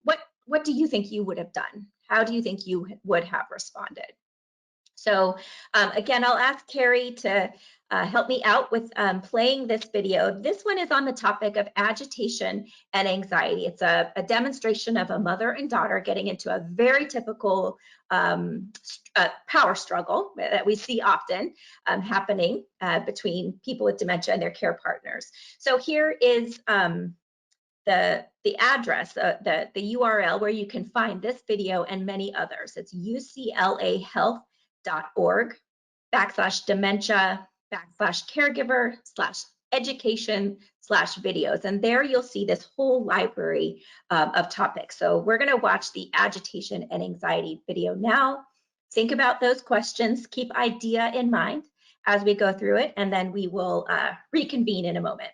What do you think you would have done? How do you think you would have responded? So again, I'll ask Carrie to help me out with playing this video. This one is on the topic of agitation and anxiety. It's a demonstration of a mother and daughter getting into a very typical power struggle that we see often happening between people with dementia and their care partners. So here is the address, the URL where you can find this video and many others. It's uclahealth.org/dementia/caregiver/education/videos. And there you'll see this whole library of topics. So we're going to watch the agitation and anxiety video now. Think about those questions, keep idea in mind as we go through it, and then we will reconvene in a moment.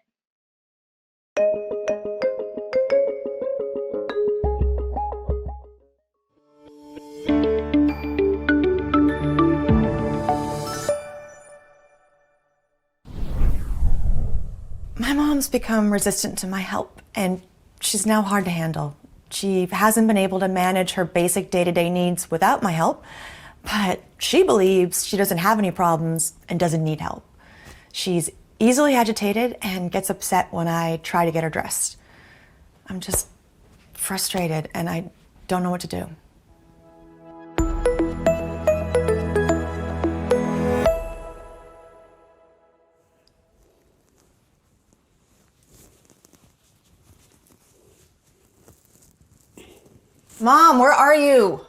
My mom's become resistant to my help, and she's now hard to handle. She hasn't been able to manage her basic day-to-day needs without my help, but she believes she doesn't have any problems and doesn't need help. She's easily agitated and gets upset when I try to get her dressed. I'm just frustrated and I don't know what to do. Mom, where are you?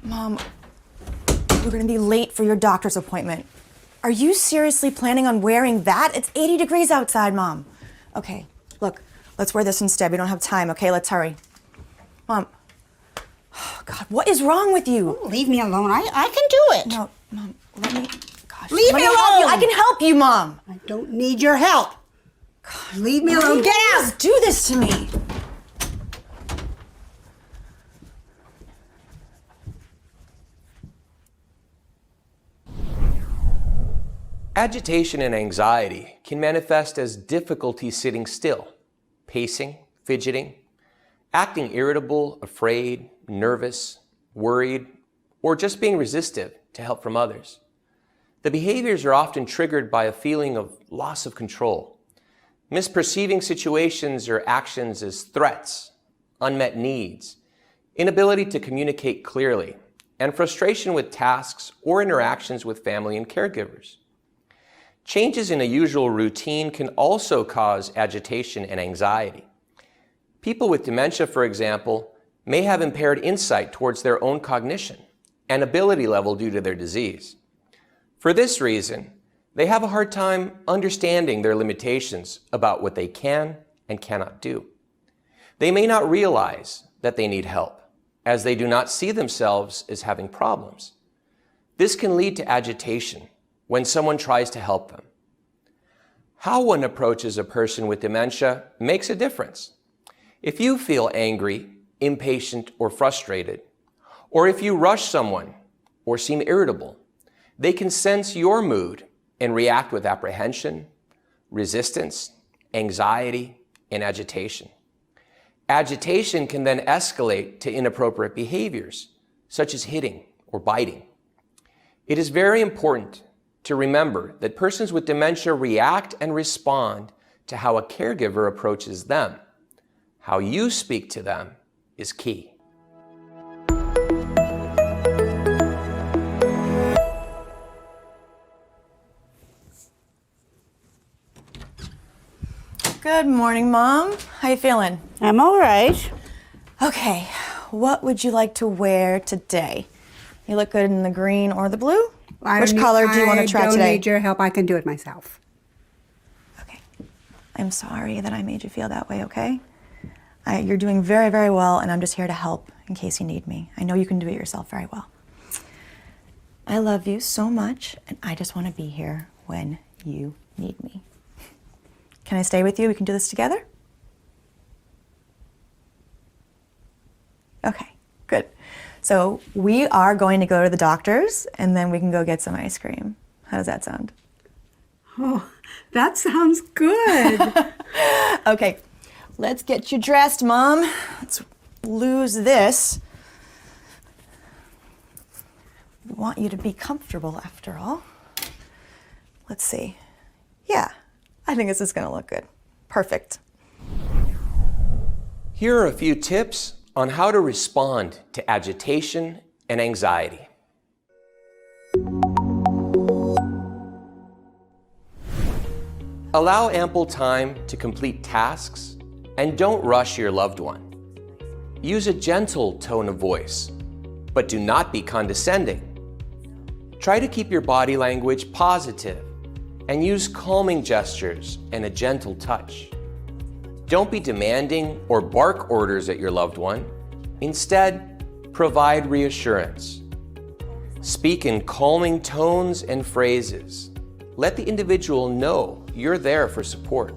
Mom, we're gonna be late for your doctor's appointment. Are you seriously planning on wearing that? It's 80 degrees outside, Mom. Okay, look, let's wear this instead. We don't have time, okay? Let's hurry. Mom, oh God, what is wrong with you? Oh, leave me alone. I can do it. No, Mom, let me, gosh. Leave me alone. Help you. I can help you, Mom. I don't need your help. God, leave me alone. Get out. Just do this to me. Agitation and anxiety can manifest as difficulty sitting still, pacing, fidgeting, acting irritable, afraid, nervous, worried, or just being resistive to help from others. The behaviors are often triggered by a feeling of loss of control, misperceiving situations or actions as threats, unmet needs, inability to communicate clearly, and frustration with tasks or interactions with family and caregivers. Changes in a usual routine can also cause agitation and anxiety. People with dementia, for example, may have impaired insight towards their own cognition and ability level due to their disease. For this reason, they have a hard time understanding their limitations about what they can and cannot do. They may not realize that they need help, as they do not see themselves as having problems. This can lead to agitation when someone tries to help them. How one approaches a person with dementia makes a difference. If you feel angry, impatient, or frustrated, or if you rush someone or seem irritable, they can sense your mood and react with apprehension, resistance, anxiety, and agitation. Agitation can then escalate to inappropriate behaviors, such as hitting or biting. It is very important to remember that persons with dementia react and respond to how a caregiver approaches them. How you speak to them is key. Good morning, Mom. How you feeling? I'm all right. Okay, what would you like to wear today? You look good in the green or the blue? Which color do you want to try I today? don't need your help. I can do it myself. Okay. I'm sorry that I made you feel that way, okay? You're doing very, very well, and I'm just here to help in case you need me. I know you can do it yourself very well. I love you so much, and I just want to be here when you need me. Can I stay with you? We can do this together? Okay, good. So we are going to go to the doctor's, and then we can go get some ice cream. How does that sound? Oh, that sounds good. Okay, let's get you dressed, Mom. Let's lose this. We want you to be comfortable after all. Let's see. Yeah, I think this is gonna look good. Perfect. Here are a few tips on how to respond to agitation and anxiety. Allow ample time to complete tasks and don't rush your loved one. Use a gentle tone of voice, but do not be condescending. Try to keep your body language positive and use calming gestures and a gentle touch. Don't be demanding or bark orders at your loved one. Instead, provide reassurance. Speak in calming tones and phrases. Let the individual know you're there for support.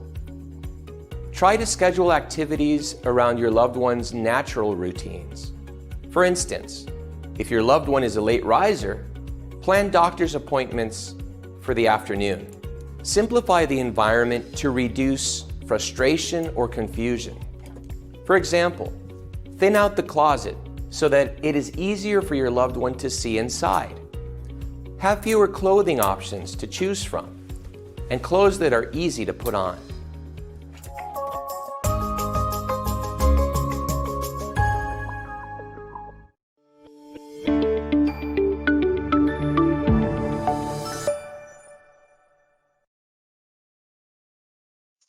Try to schedule activities around your loved one's natural routines. For instance, if your loved one is a late riser, plan doctor's appointments for the afternoon. Simplify the environment to reduce frustration or confusion. For example, thin out the closet so that it is easier for your loved one to see inside. Have fewer clothing options to choose from and clothes that are easy to put on.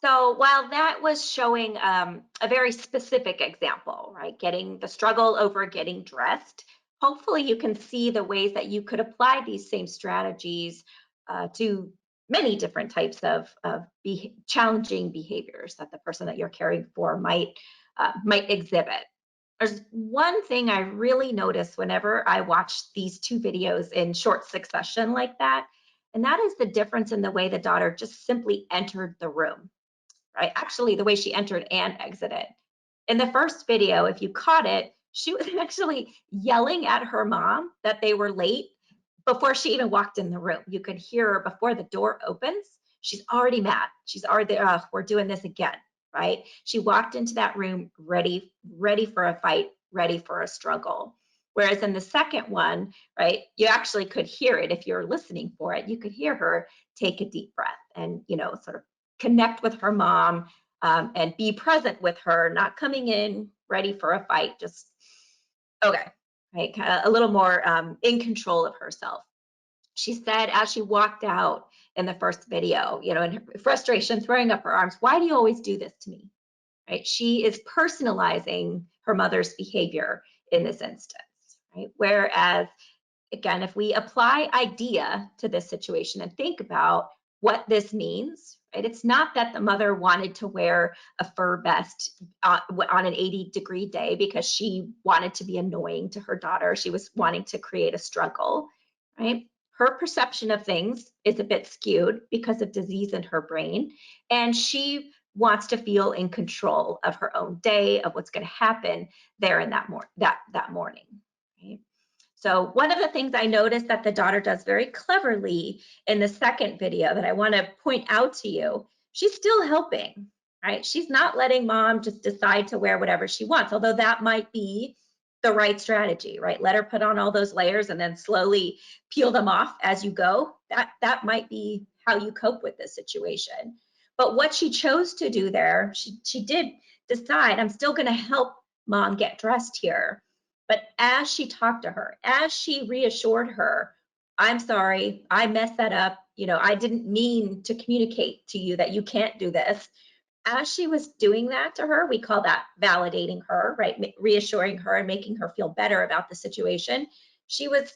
So while that was showing a very specific example, right, getting the struggle over getting dressed, hopefully you can see the ways that you could apply these same strategies to many different types of challenging behaviors that the person that you're caring for might exhibit. There's one thing I really notice whenever I watch these two videos in short succession like that, and that is the difference in the way the daughter just simply entered the room. Right? Actually, the way she entered and exited. In the first video, if you caught it, she was actually yelling at her mom that they were late before she even walked in the room. You could hear her before the door opens. She's already mad. She's already, we're doing this again, right? She walked into that room ready for a fight, ready for a struggle. Whereas in the second one, right, you actually could hear it. If you're listening for it, you could hear her take a deep breath and, sort of connect with her mom and be present with her, not coming in ready for a fight, just, okay, right, kind of a little more in control of herself. She said as she walked out in the first video, in her frustration, throwing up her arms, "Why do you always do this to me?" right? She is personalizing her mother's behavior in this instance, right? Whereas, again, if we apply idea to this situation and think about what this means, right? It's not that the mother wanted to wear a fur vest on an 80-degree day because she wanted to be annoying to her daughter. She was wanting to create a struggle, right? Her perception of things is a bit skewed because of disease in her brain, and she wants to feel in control of her own day, of what's going to happen there in that morning, right? So one of the things I noticed that the daughter does very cleverly in the second video that I want to point out to you, she's still helping, right? She's not letting mom just decide to wear whatever she wants, although that might be the right strategy, right? Let her put on all those layers and then slowly peel them off as you go. That might be how you cope with this situation. But what she chose to do there, she did decide, I'm still going to help mom get dressed here. But as she talked to her, as she reassured her, I'm sorry, I messed that up. You know, I didn't mean to communicate to you that you can't do this. As she was doing that to her, we call that validating her, right? Reassuring her and making her feel better about the situation. She was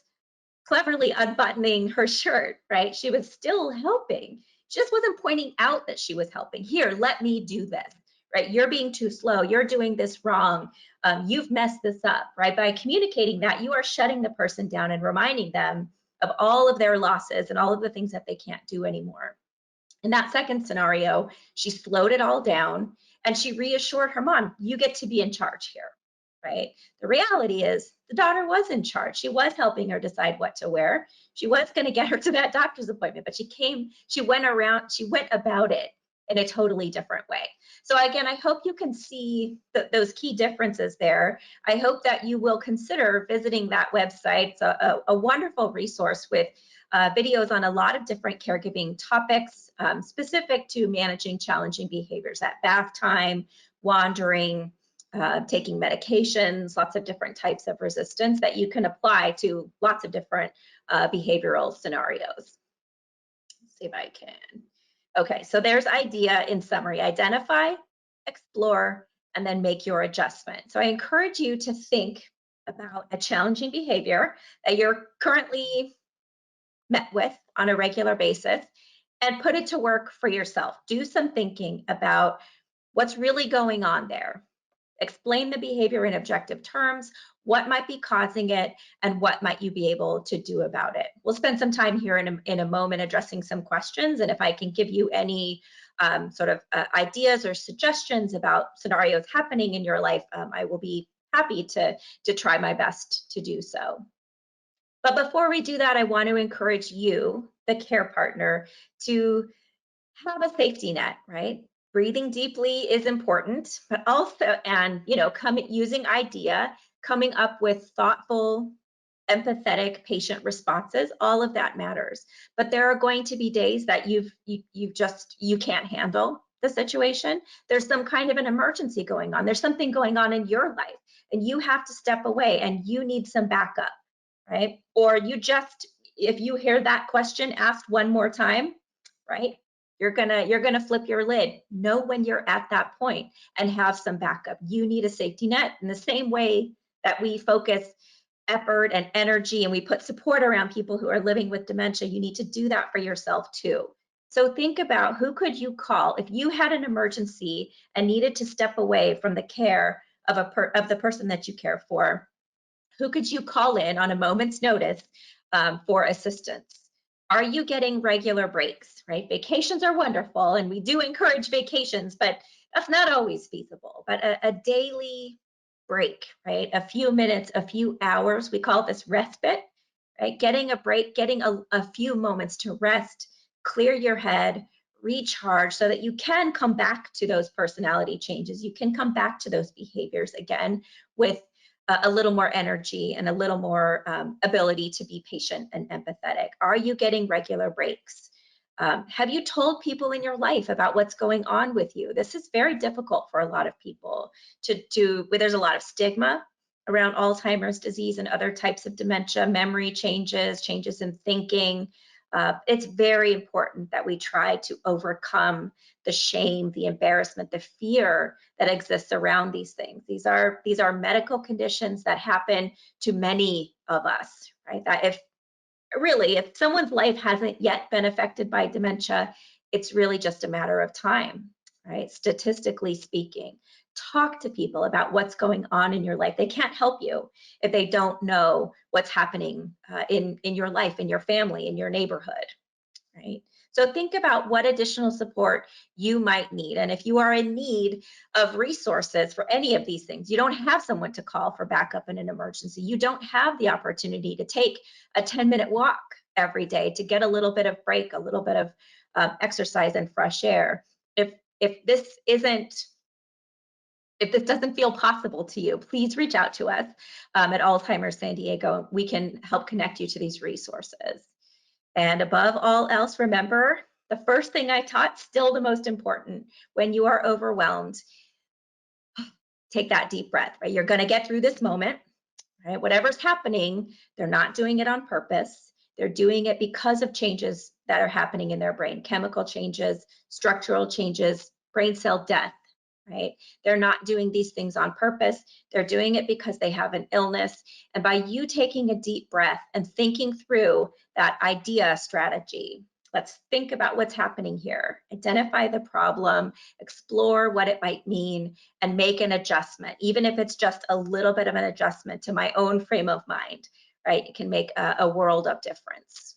cleverly unbuttoning her shirt, right? She was still helping. She just wasn't pointing out that she was helping. Here, let me do this, right? You're being too slow. You're doing this wrong. You've messed this up, right? By communicating that, you are shutting the person down and reminding them of all of their losses and all of the things that they can't do anymore. In that second scenario, she slowed it all down and she reassured her mom, you get to be in charge here, right? The reality is the daughter was in charge. She was helping her decide what to wear. She was going to get her to that doctor's appointment, but she went about it in a totally different way. So again, I hope you can see those key differences there. I hope that you will consider visiting that website. It's a wonderful resource with videos on a lot of different caregiving topics specific to managing challenging behaviors at bath time, wandering, taking medications, lots of different types of resistance that you can apply to lots of different behavioral scenarios. Let's see if I can. Okay, so there's idea in summary. Identify, explore, and then make your adjustment. So I encourage you to think about a challenging behavior that you're currently met with on a regular basis and put it to work for yourself. Do some thinking about what's really going on there. Explain the behavior in objective terms, what might be causing it, and what might you be able to do about it. We'll spend some time here in a moment addressing some questions, and if I can give you any ideas or suggestions about scenarios happening in your life, I will be happy to try my best to do so. But before we do that, I want to encourage you, the care partner, to have a safety net, right? Breathing deeply is important, but also, using idea, coming up with thoughtful, empathetic patient responses, all of that matters. But there are going to be days that you can't handle the situation. There's some kind of an emergency going on. There's something going on in your life, and you have to step away, and you need some backup, right? Or if you hear that question asked one more time, right? You're gonna flip your lid. Know when you're at that point and have some backup. You need a safety net in the same way that we focus effort and energy and we put support around people who are living with dementia. You need to do that for yourself too. So think about who could you call if you had an emergency and needed to step away from the care of the person that you care for. Who could you call in on a moment's notice for assistance? Are you getting regular breaks, right? Vacations are wonderful, and we do encourage vacations, but that's not always feasible. But a daily break, right? A few minutes, a few hours, we call this respite, right? Getting a break, getting a few moments to rest, clear your head, recharge so that you can come back to those personality changes. You can come back to those behaviors again with a little more energy and a little more ability to be patient and empathetic. Are you getting regular breaks? Have you told people in your life about what's going on with you? This is very difficult for a lot of people there's a lot of stigma around Alzheimer's disease and other types of dementia, memory changes in thinking, It's very important that we try to overcome the shame, the embarrassment, the fear that exists around these things. These are medical conditions that happen to many of us, right? That if someone's life hasn't yet been affected by dementia, it's really just a matter of time, right? Statistically speaking, talk to people about what's going on in your life. They can't help you if they don't know what's happening in your life, in your family, in your neighborhood, right? So think about what additional support you might need. And if you are in need of resources for any of these things, you don't have someone to call for backup in an emergency, you don't have the opportunity to take a 10-minute walk every day to get a little bit of break, a little bit of exercise and fresh air. If this doesn't feel possible to you, please reach out to us at Alzheimer's San Diego. We can help connect you to these resources. And above all else, remember, the first thing I taught, still the most important. When you are overwhelmed, take that deep breath, right? You're going to get through this moment, right? Whatever's happening, they're not doing it on purpose. They're doing it because of changes that are happening in their brain, chemical changes, structural changes, brain cell death, right? They're not doing these things on purpose. They're doing it because they have an illness. And by you taking a deep breath and thinking through that idea strategy, let's think about what's happening here, identify the problem, explore what it might mean, and make an adjustment, even if it's just a little bit of an adjustment to my own frame of mind, right? It can make a world of difference.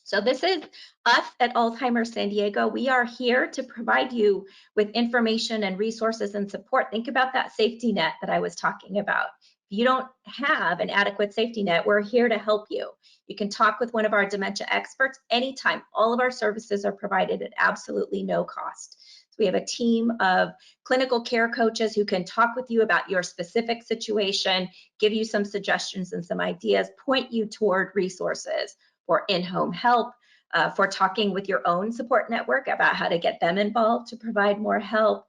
So this is us at Alzheimer's San Diego. We are here to provide you with information and resources and support. Think about that safety net that I was talking about. If you don't have an adequate safety net, we're here to help you. You can talk with one of our dementia experts anytime. All of our services are provided at absolutely no cost. So we have a team of clinical care coaches who can talk with you about your specific situation, give you some suggestions and some ideas, point you toward resources for in-home help, for talking with your own support network about how to get them involved to provide more help,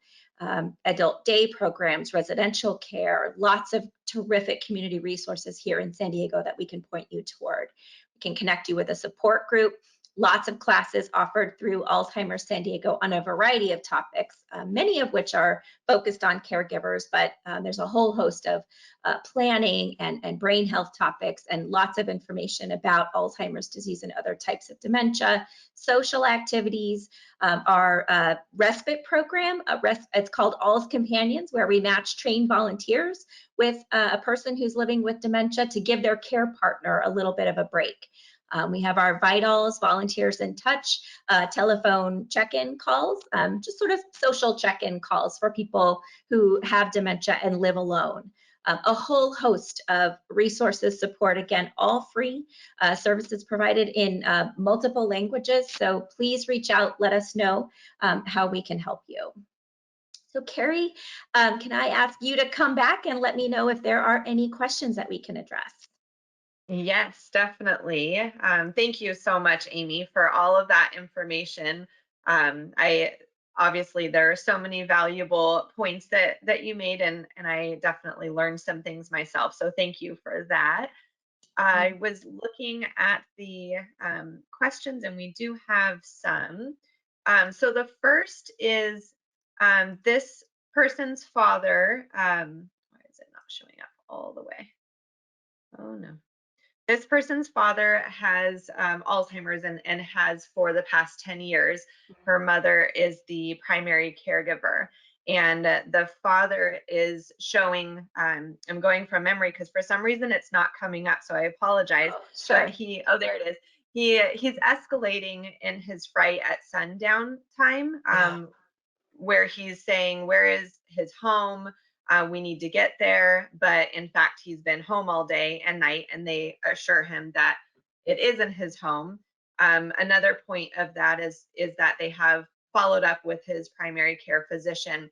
adult day programs, residential care, lots of terrific community resources here in San Diego that we can point you toward. We can connect you with a support group, lots of classes offered through Alzheimer's San Diego on a variety of topics, many of which are focused on caregivers, but there's a whole host of planning and brain health topics and lots of information about Alzheimer's disease and other types of dementia, social activities, our respite program, it's called Alz Companions, where we match trained volunteers with a person who's living with dementia to give their care partner a little bit of a break. We have our Vitals, Volunteers in Touch, telephone check-in calls, just sort of social check-in calls for people who have dementia and live alone. A whole host of resources, support, again, all free, services provided in multiple languages. So please reach out, let us know how we can help you. So Carrie, can I ask you to come back and let me know if there are any questions that we can address? Yes, definitely. Thank you so much, Amy, for all of that information. Obviously there are so many valuable points that you made, and I definitely learned some things myself. So thank you for that. I was looking at the questions, and we do have some. So the first is this person's father. Why is it not showing up all the way? Oh no. This person's father has Alzheimer's and has for the past 10 years. Her mother is the primary caregiver. And the father is showing, I'm going from memory because for some reason it's not coming up, so I apologize. Oh, sure. But there it is. He's escalating in his fright at sundown time, where he's saying, where is his home? We need to get there. But in fact, he's been home all day and night, and they assure him that it isn't his home. Another point of that is that they have followed up with his primary care physician,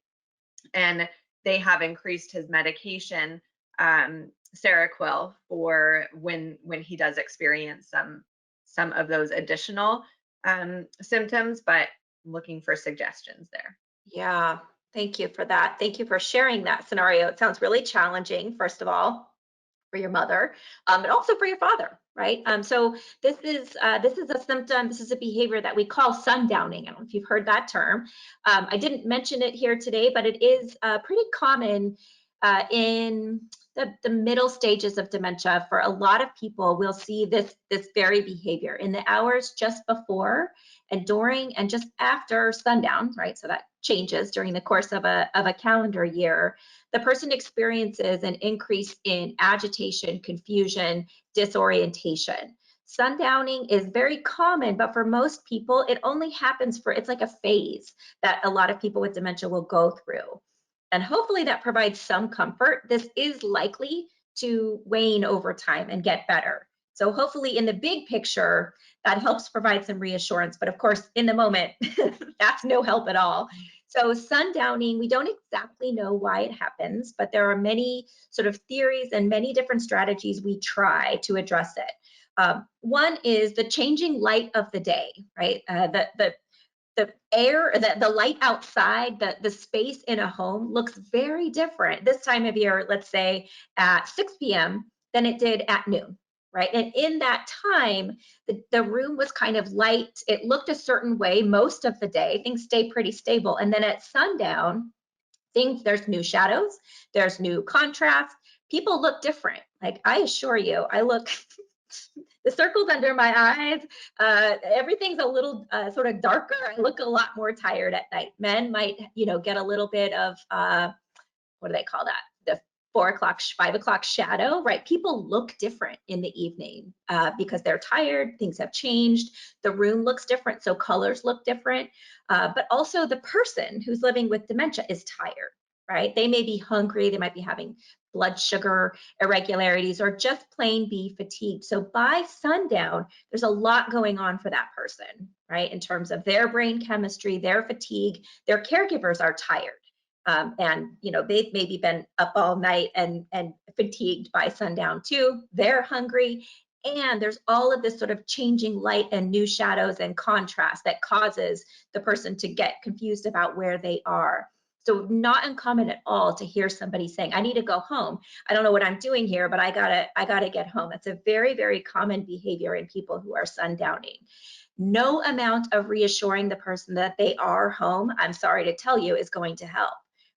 and they have increased his medication, Seroquel, for when he does experience some of those additional symptoms, but I'm looking for suggestions there. Yeah, thank you for that. Thank you for sharing that scenario. It sounds really challenging, first of all. for your mother, but also for your father, right? So this is a symptom, this is a behavior that we call sundowning. I don't know if you've heard that term. I didn't mention it here today, but it is pretty common in the middle stages of dementia. For a lot of people, we'll see this very behavior in the hours just before and during and just after sundown, right? So that changes during the course of a calendar year. The person experiences an increase in agitation, confusion, disorientation. Sundowning is very common, but for most people, it only happens it's like a phase that a lot of people with dementia will go through. And hopefully that provides some comfort. This is likely to wane over time and get better. So hopefully in the big picture, that helps provide some reassurance. But of course, in the moment, that's no help at all. So sundowning, we don't exactly know why it happens, but there are many sort of theories and many different strategies we try to address it. One is the changing light of the day, right? The air, the light outside, the space in a home looks very different this time of year, let's say at 6 p.m. than it did at noon, right? And in that time, the room was kind of light. It looked a certain way most of the day. Things stay pretty stable. And then at sundown, there's new shadows, there's new contrast. People look different. Like I assure you, I look the circles under my eyes, everything's a little sort of darker. I look a lot more tired at night. Men might, get a little bit of, what do they call that? The 4 o'clock, 5 o'clock shadow, right? People look different in the evening because they're tired, things have changed, the room looks different, so colors look different. But also the person who's living with dementia is tired, right? They may be hungry, they might be having blood sugar irregularities, or just plain be fatigued. So by sundown, there's a lot going on for that person, right? In terms of their brain chemistry, their fatigue, their caregivers are tired. And they've maybe been up all night and fatigued by sundown too. They're hungry. And there's all of this sort of changing light and new shadows and contrast that causes the person to get confused about where they are. So not uncommon at all to hear somebody saying, I need to go home. I don't know what I'm doing here, but I gotta get home. That's a very, very common behavior in people who are sundowning. No amount of reassuring the person that they are home, I'm sorry to tell you, is going to help,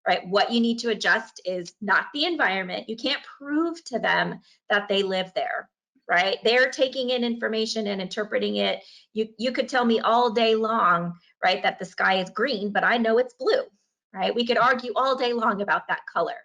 right? What you need to adjust is not the environment. You can't prove to them that they live there, right? They're taking in information and interpreting it. You could tell me all day long, right, that the sky is green, but I know it's blue. Right? We could argue all day long about that color.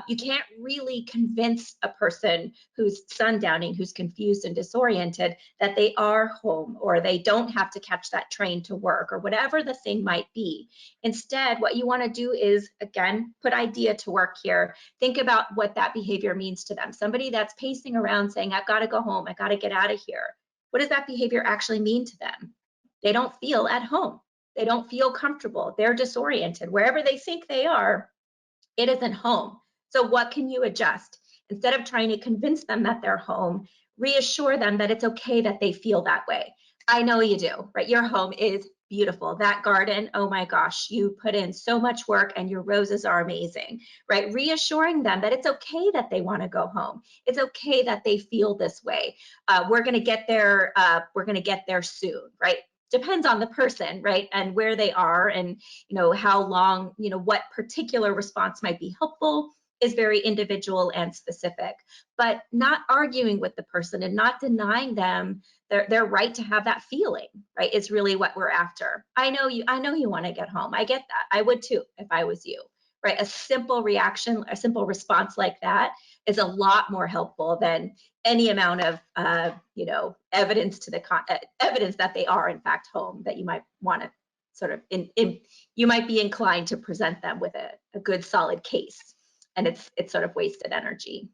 You can't really convince a person who's sundowning, who's confused and disoriented, that they are home or they don't have to catch that train to work or whatever the thing might be. Instead, what you want to do is, again, put idea to work here. Think about what that behavior means to them. Somebody that's pacing around saying, I've got to go home, I got to get out of here. What does that behavior actually mean to them? They don't feel at home. They don't feel comfortable. They're disoriented. Wherever they think they are, it isn't home. So what can you adjust? Instead of trying to convince them that they're home, reassure them that it's okay that they feel that way. I know you do, right? Your home is beautiful. That garden, oh my gosh, you put in so much work and your roses are amazing, right? Reassuring them that it's okay that they want to go home. It's okay that they feel this way. We're going to get there. We're going to get there soon, right? Depends on the person, right? And where they are and, how long, what particular response might be helpful is very individual and specific, but not arguing with the person and not denying them their right to have that feeling, right? Is really what we're after. I know you want to get home. I get that. I would too, if I was you, right? A simple reaction, a simple response like that is a lot more helpful than any amount of, evidence evidence that they are in fact home, that you might want to sort of, you might be inclined to present them with a good solid case, and it's sort of wasted energy.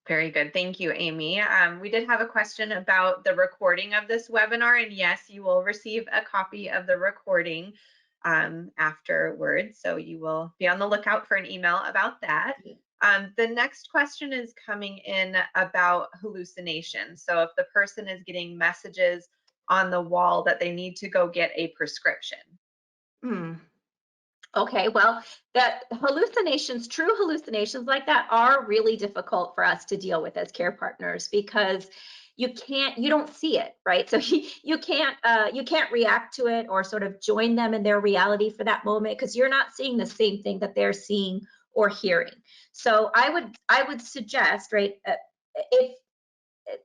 Very good. Thank you, Amy. We did have a question about the recording of this webinar, and yes, you will receive a copy of the recording afterwards. So you will be on the lookout for an email about that. The next question is coming in about hallucinations. So if the person is getting messages on the wall that they need to go get a prescription. Okay, well, that hallucinations, true hallucinations like that are really difficult for us to deal with as care partners because you don't see it, right? So you can't react to it or sort of join them in their reality for that moment because you're not seeing the same thing that they're seeing or hearing. So I would suggest, right, if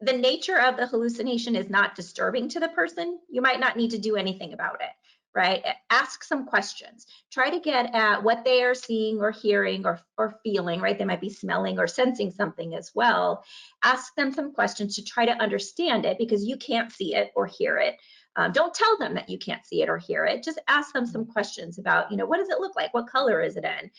the nature of the hallucination is not disturbing to the person, you might not need to do anything about it, right? Ask some questions. Try to get at what they are seeing or hearing or feeling, right? They might be smelling or sensing something as well. Ask them some questions to try to understand it because you can't see it or hear it. Don't tell them that you can't see it or hear it. Just ask them some questions about, what does it look like? What color is it in?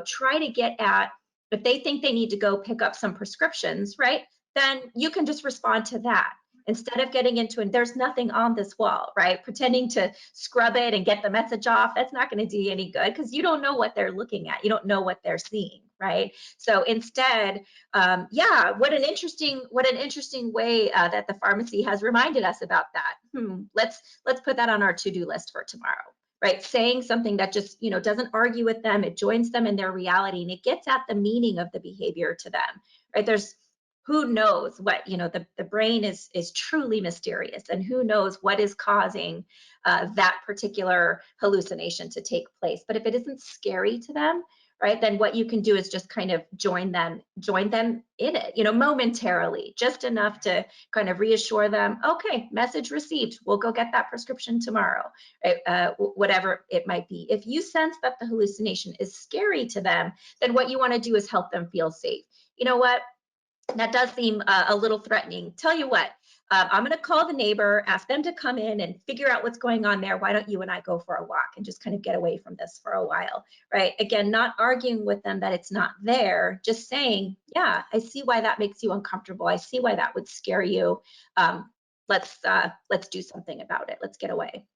Try to get at, if they think they need to go pick up some prescriptions, right? Then you can just respond to that instead of getting into it. There's nothing on this wall, right? Pretending to scrub it and get the message off, that's not going to do you any good because you don't know what they're looking at. You don't know what they're seeing, right? So instead, yeah, what an interesting way that the pharmacy has reminded us about that. Let's put that on our to-do list for tomorrow. Right, saying something that just doesn't argue with them, it joins them in their reality, and it gets at the meaning of the behavior to them. Right, there's who knows what, the brain is truly mysterious, and who knows what is causing that particular hallucination to take place. But if it isn't scary to them, right, then what you can do is just kind of join them in it, momentarily, just enough to kind of reassure them, okay, message received, we'll go get that prescription tomorrow, right? Whatever it might be. If you sense that the hallucination is scary to them, then what you want to do is help them feel safe. You know what? That does seem a little threatening. Tell you what, I'm going to call the neighbor, ask them to come in and figure out what's going on there. Why don't you and I go for a walk and just kind of get away from this for a while, right? Again, not arguing with them that it's not there, just saying, yeah, I see why that makes you uncomfortable. I see why that would scare you. Let's do something about it. Let's get away.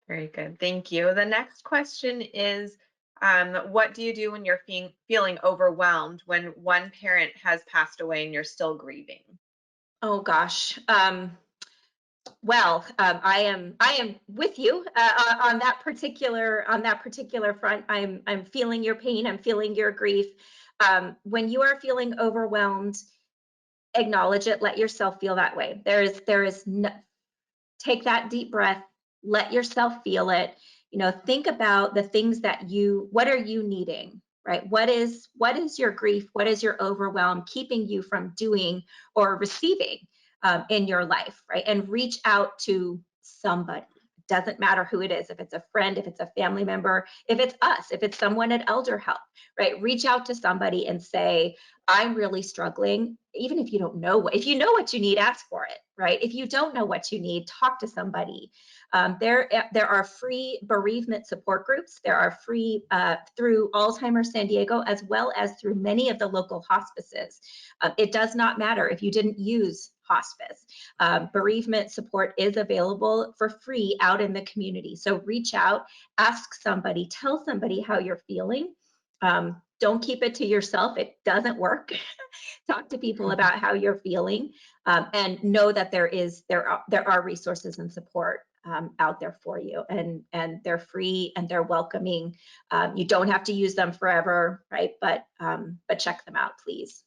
Very good. Thank you. The next question is, what do you do when you're feeling overwhelmed when one parent has passed away and you're still grieving? Oh gosh. Well, I am with you on that particular front. I'm feeling your pain. I'm feeling your grief. When you are feeling overwhelmed, acknowledge it. Let yourself feel that way. There is no, take that deep breath. Let yourself feel it. Think about the things what are you needing, right? What is your grief? What is your overwhelm keeping you from doing or receiving in your life, right? And reach out to somebody. It doesn't matter who it is, if it's a friend, if it's a family member, if it's us, if it's someone at ElderHelp, right? Reach out to somebody and say, I'm really struggling. Even if you don't know, if you know what you need, ask for it, right? If you don't know what you need, talk to somebody. There are free bereavement support groups. There are free through Alzheimer San Diego, as well as through many of the local hospices. It does not matter if you didn't use hospice. Bereavement support is available for free out in the community. So reach out, ask somebody, tell somebody how you're feeling. Don't keep it to yourself. It doesn't work. Talk to people about how you're feeling, and know that there are resources and support out there for you, and they're free and they're welcoming. You don't have to use them forever, right? But check them out, please.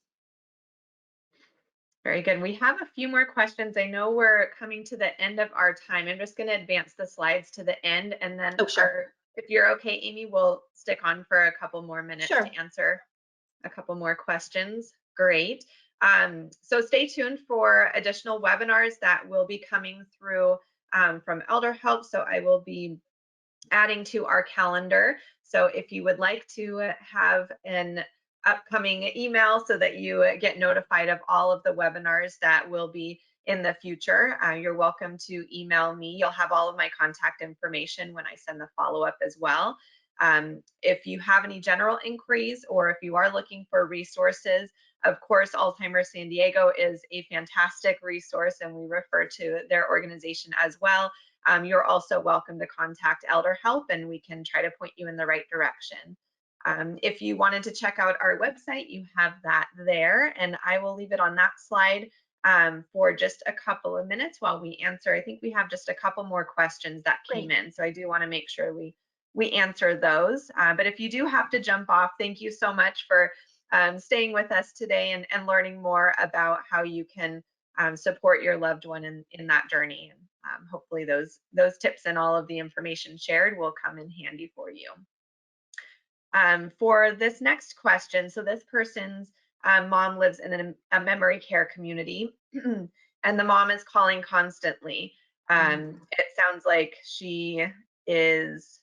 Very good. We have a few more questions. I know we're coming to the end of our time. I'm just going to advance the slides to the end, and then if you're okay, Amy, we'll stick on for a couple more minutes to answer a couple more questions. Great. So stay tuned for additional webinars that will be coming through from ElderHelp. So I will be adding to our calendar. So if you would like to have an upcoming email so that you get notified of all of the webinars that will be in the future, you're welcome to email me. You'll have all of my contact information when I send the follow-up as well. If you have any general inquiries, or if you are looking for resources, of course, Alzheimer San Diego is a fantastic resource, and we refer to their organization as well. You're also welcome to contact ElderHelp, and we can try to point you in the right direction. If you wanted to check out our website, you have that there, and I will leave it on that slide for just a couple of minutes while we answer. I think we have just a couple more questions that came in, so I do want to make sure we we answer those. But if you do have to jump off, thank you so much for staying with us today and learning more about how you can support your loved one in that journey. And hopefully those tips and all of the information shared will come in handy for you. For this next question, so this person's mom lives in a memory care community, and the mom is calling constantly. It sounds like she is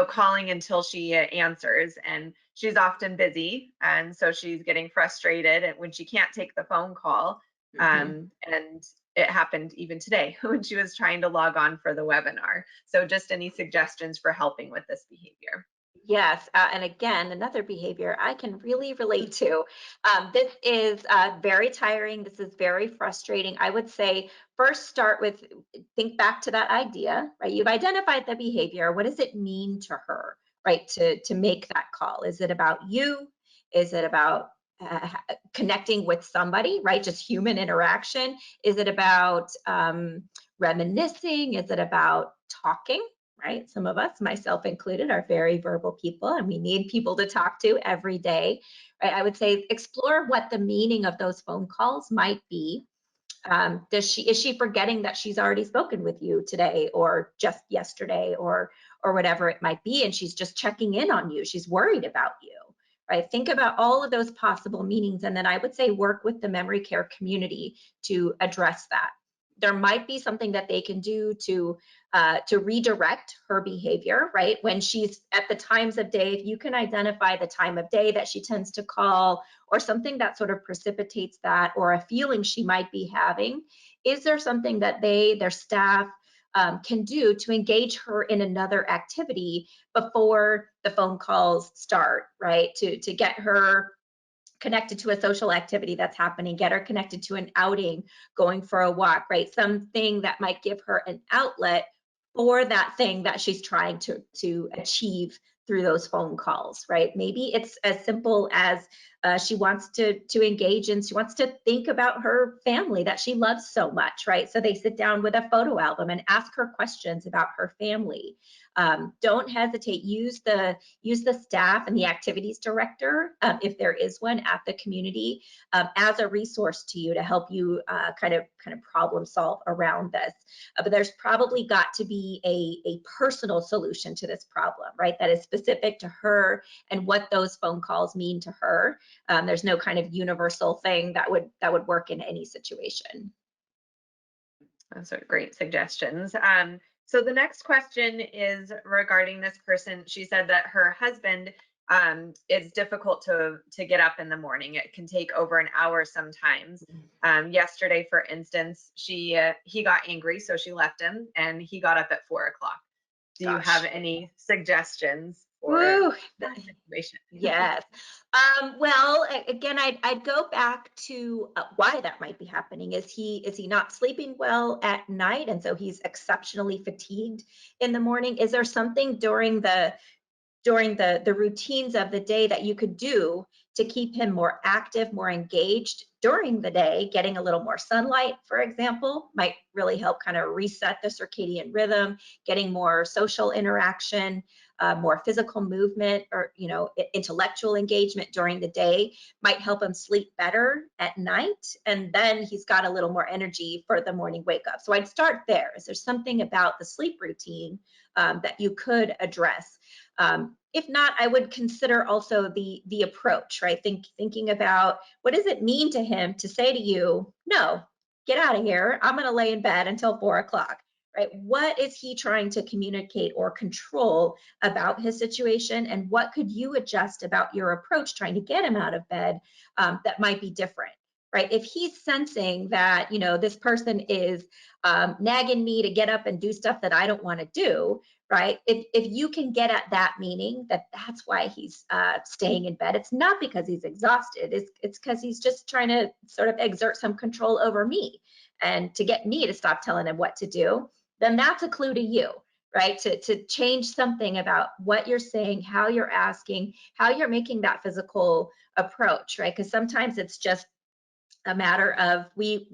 calling until she answers, and she's often busy, and so she's getting frustrated when she can't take the phone call. And it happened even today when she was trying to log on for the webinar. So just any suggestions for helping with this behavior? Yes, and again, another behavior I can really relate to. This is very tiring. This is very frustrating. I would say first start with, think back to that idea, right? You've identified the behavior. What does it mean to her, right? To make that call. Is it about you? Is it about connecting with somebody, right? Just human interaction? Is it about reminiscing? Is it about talking? Right? Some of us, myself included, are very verbal people, and we need people to talk to every day. Right? I would say explore what the meaning of those phone calls might be. Is she forgetting that she's already spoken with you today, or just yesterday, or whatever it might be, and she's just checking in on you? She's worried about you. Right? Think about all of those possible meanings, and then I would say work with the memory care community to address that. There might be something that they can do to redirect her behavior, right? When she's at the times of day, if you can identify the time of day that she tends to call, or something that sort of precipitates that, or a feeling she might be having, is there something that their staff, can do to engage her in another activity before the phone calls start, right? To get her connected to a social activity that's happening, get her connected to an outing, going for a walk, right? Something that might give her an outlet for that thing that she's trying to achieve through those phone calls, right? Maybe it's as simple as she wants to engage and she wants to think about her family that she loves so much, right? So they sit down with a photo album and ask her questions about her family. Don't hesitate. Use the staff and the activities director, if there is one at the community, as a resource to you to help you kind of problem solve around this. But there's probably got to be a personal solution to this problem, right? That is specific to her and what those phone calls mean to her. There's no kind of universal thing that would work in any situation. Those are great suggestions. So the next question is regarding this person. She said that her husband is difficult to get up in the morning. It can take over an hour sometimes. Yesterday, for instance, he got angry, so she left him, and he got up at 4 o'clock. Do you have any suggestions for that situation? Yes. Well, again, I'd go back to why that might be happening. Is he not sleeping well at night, and so he's exceptionally fatigued in the morning? Is there something during the routines of the day that you could do to keep him more active, more engaged during the day? Getting a little more sunlight, for example, might really help kind of reset the circadian rhythm. Getting more social interaction, more physical movement, or intellectual engagement during the day might help him sleep better at night, and then he's got a little more energy for the morning wake up. So I'd start there. Is there something about the sleep routine that you could address? If not, I would consider also the approach, right? Thinking about, what does it mean to him to say to you, no, get out of here, I'm going to lay in bed until 4 o'clock, right? What is he trying to communicate or control about his situation? And what could you adjust about your approach trying to get him out of bed that might be different? Right? If he's sensing that, this person is nagging me to get up and do stuff that I don't want to do, right? If you can get at that meaning, that's why he's staying in bed. It's not because he's exhausted. It's because he's just trying to sort of exert some control over me and to get me to stop telling him what to do. Then that's a clue to you, right? To change something about what you're saying, how you're asking, how you're making that physical approach, right? Because sometimes it's just a matter of we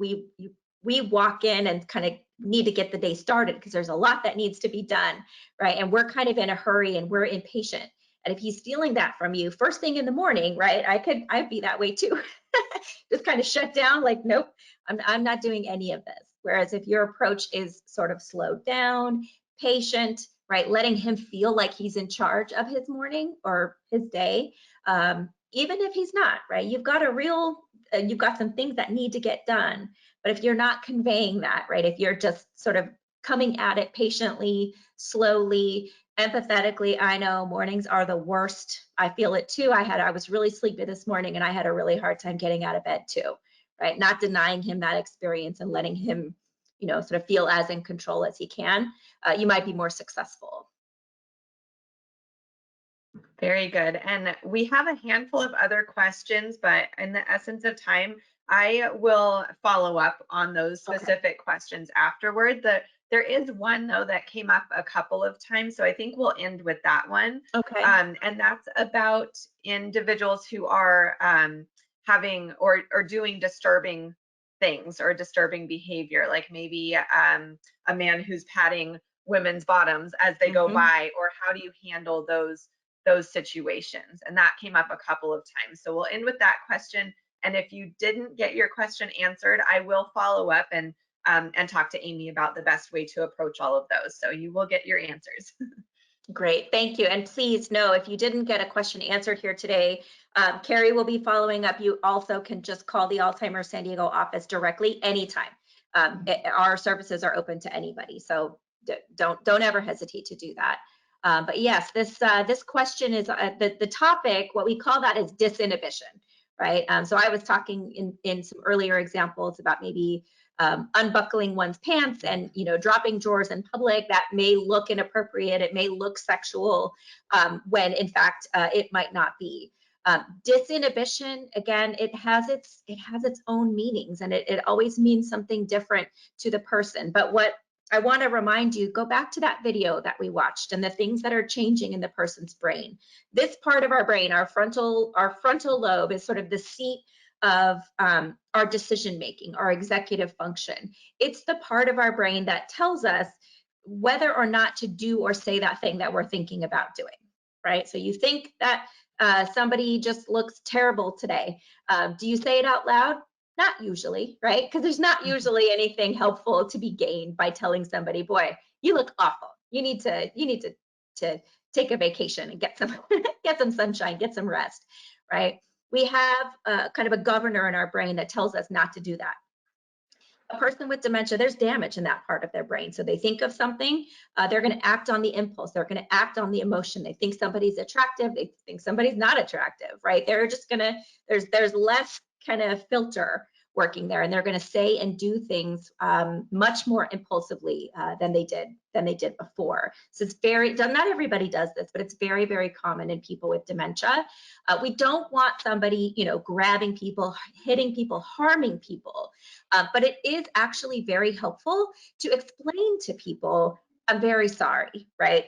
walk in and kind of need to get the day started because there's a lot that needs to be done, right? And we're kind of in a hurry and we're impatient. And if he's stealing that from you first thing in the morning, right? I'd be that way too. Just kind of shut down, like, nope, I'm not doing any of this. Whereas if your approach is sort of slowed down, patient, right, letting him feel like he's in charge of his morning or his day, even if he's not, right? You've got some things that need to get done. But if you're not conveying that, right, if you're just sort of coming at it patiently, slowly, empathetically, I know mornings are the worst. I feel it too. I was really sleepy this morning and I had a really hard time getting out of bed too, right? Not denying him that experience and letting him, sort of feel as in control as he can. You might be more successful. Very good. And we have a handful of other questions, but in the essence of time, I will follow up on those specific questions afterward. There is one though that came up a couple of times, so I think we'll end with that one. Okay. And that's about individuals who are having or doing disturbing things or disturbing behavior, like maybe a man who's patting women's bottoms as they go by, or how do you handle those situations? And that came up a couple of times. So we'll end with that question. And if you didn't get your question answered, I will follow up and talk to Amy about the best way to approach all of those. So you will get your answers. Great, thank you. And please know, if you didn't get a question answered here today, Carrie will be following up. You also can just call the Alzheimer San Diego office directly anytime. Our services are open to anybody, so don't ever hesitate to do that. But yes, this question is the topic. What we call that is disinhibition, right? So I was talking in some earlier examples about maybe unbuckling one's pants and dropping drawers in public. That may look inappropriate. It may look sexual, when in fact it might not be. Disinhibition, again, it has its own meanings, and it always means something different to the person. But what I want to remind you, go back to that video that we watched and the things that are changing in the person's brain. This part of our brain, our frontal lobe, is sort of the seat of our decision making, our executive function. It's the part of our brain that tells us whether or not to do or say that thing that we're thinking about doing, right? So you think that somebody just looks terrible today. Do you say it out loud? Not usually, right? Because there's not usually anything helpful to be gained by telling somebody, boy, you look awful. You need to take a vacation and get some sunshine, get some rest, right? We have kind of a governor in our brain that tells us not to do that. A person with dementia, there's damage in that part of their brain. So they think of something, they're going to act on the impulse. They're going to act on the emotion. They think somebody's attractive. They think somebody's not attractive, right? They're just going to, there's less kind of filter working there, and they're going to say and do things much more impulsively than they did before. So it's not everybody does this, but it's very, very common in people with dementia. We don't want somebody, grabbing people, hitting people, harming people, but it is actually very helpful to explain to people, I'm very sorry, right?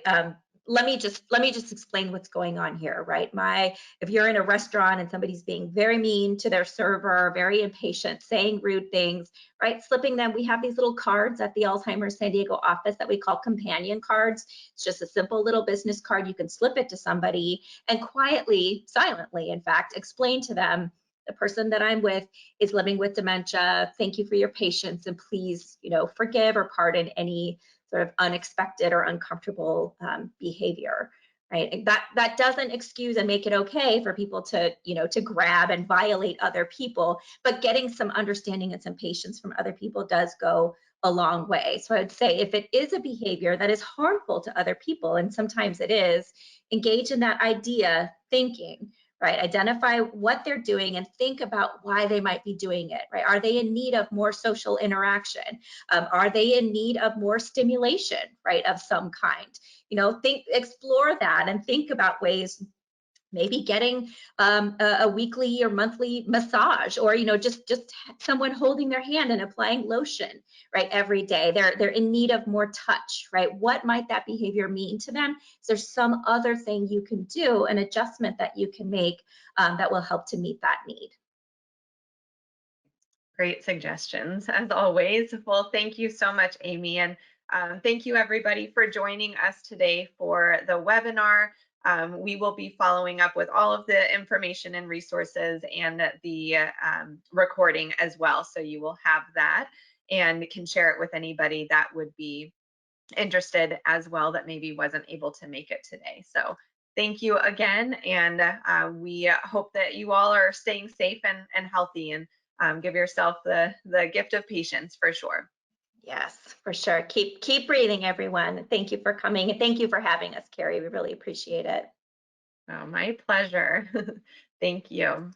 Let me just explain what's going on here, right? If you're in a restaurant and somebody's being very mean to their server, very impatient, saying rude things, right? Slipping them. We have these little cards at the Alzheimer San Diego office that we call companion cards. It's just a simple little business card. You can slip it to somebody and quietly, silently, in fact, explain to them, the person that I'm with is living with dementia. Thank you for your patience, and please, forgive or pardon any sort of unexpected or uncomfortable behavior, right? And that doesn't excuse and make it okay for people to, to grab and violate other people, but getting some understanding and some patience from other people does go a long way. So I would say if it is a behavior that is harmful to other people, and sometimes it is, engage in that idea thinking, right? Identify what they're doing and think about why they might be doing it, right? Are they in need of more social interaction? Are they in need of more stimulation, right, of some kind? Explore that and think about ways, maybe getting a weekly or monthly massage, or just someone holding their hand and applying lotion, right, every day. They're in need of more touch, right? What might that behavior mean to them? Is there some other thing you can do, an adjustment that you can make that will help to meet that need? Great suggestions, as always. Well, thank you so much, Amy. And thank you, everybody, for joining us today for the webinar. We will be following up with all of the information and resources and the recording as well. So you will have that and can share it with anybody that would be interested as well that maybe wasn't able to make it today. So thank you again. And we hope that you all are staying safe and healthy, and give yourself the gift of patience for sure. Yes, for sure. Keep breathing, everyone. Thank you for coming, and thank you for having us, Carrie. We really appreciate it. Oh, my pleasure. Thank you.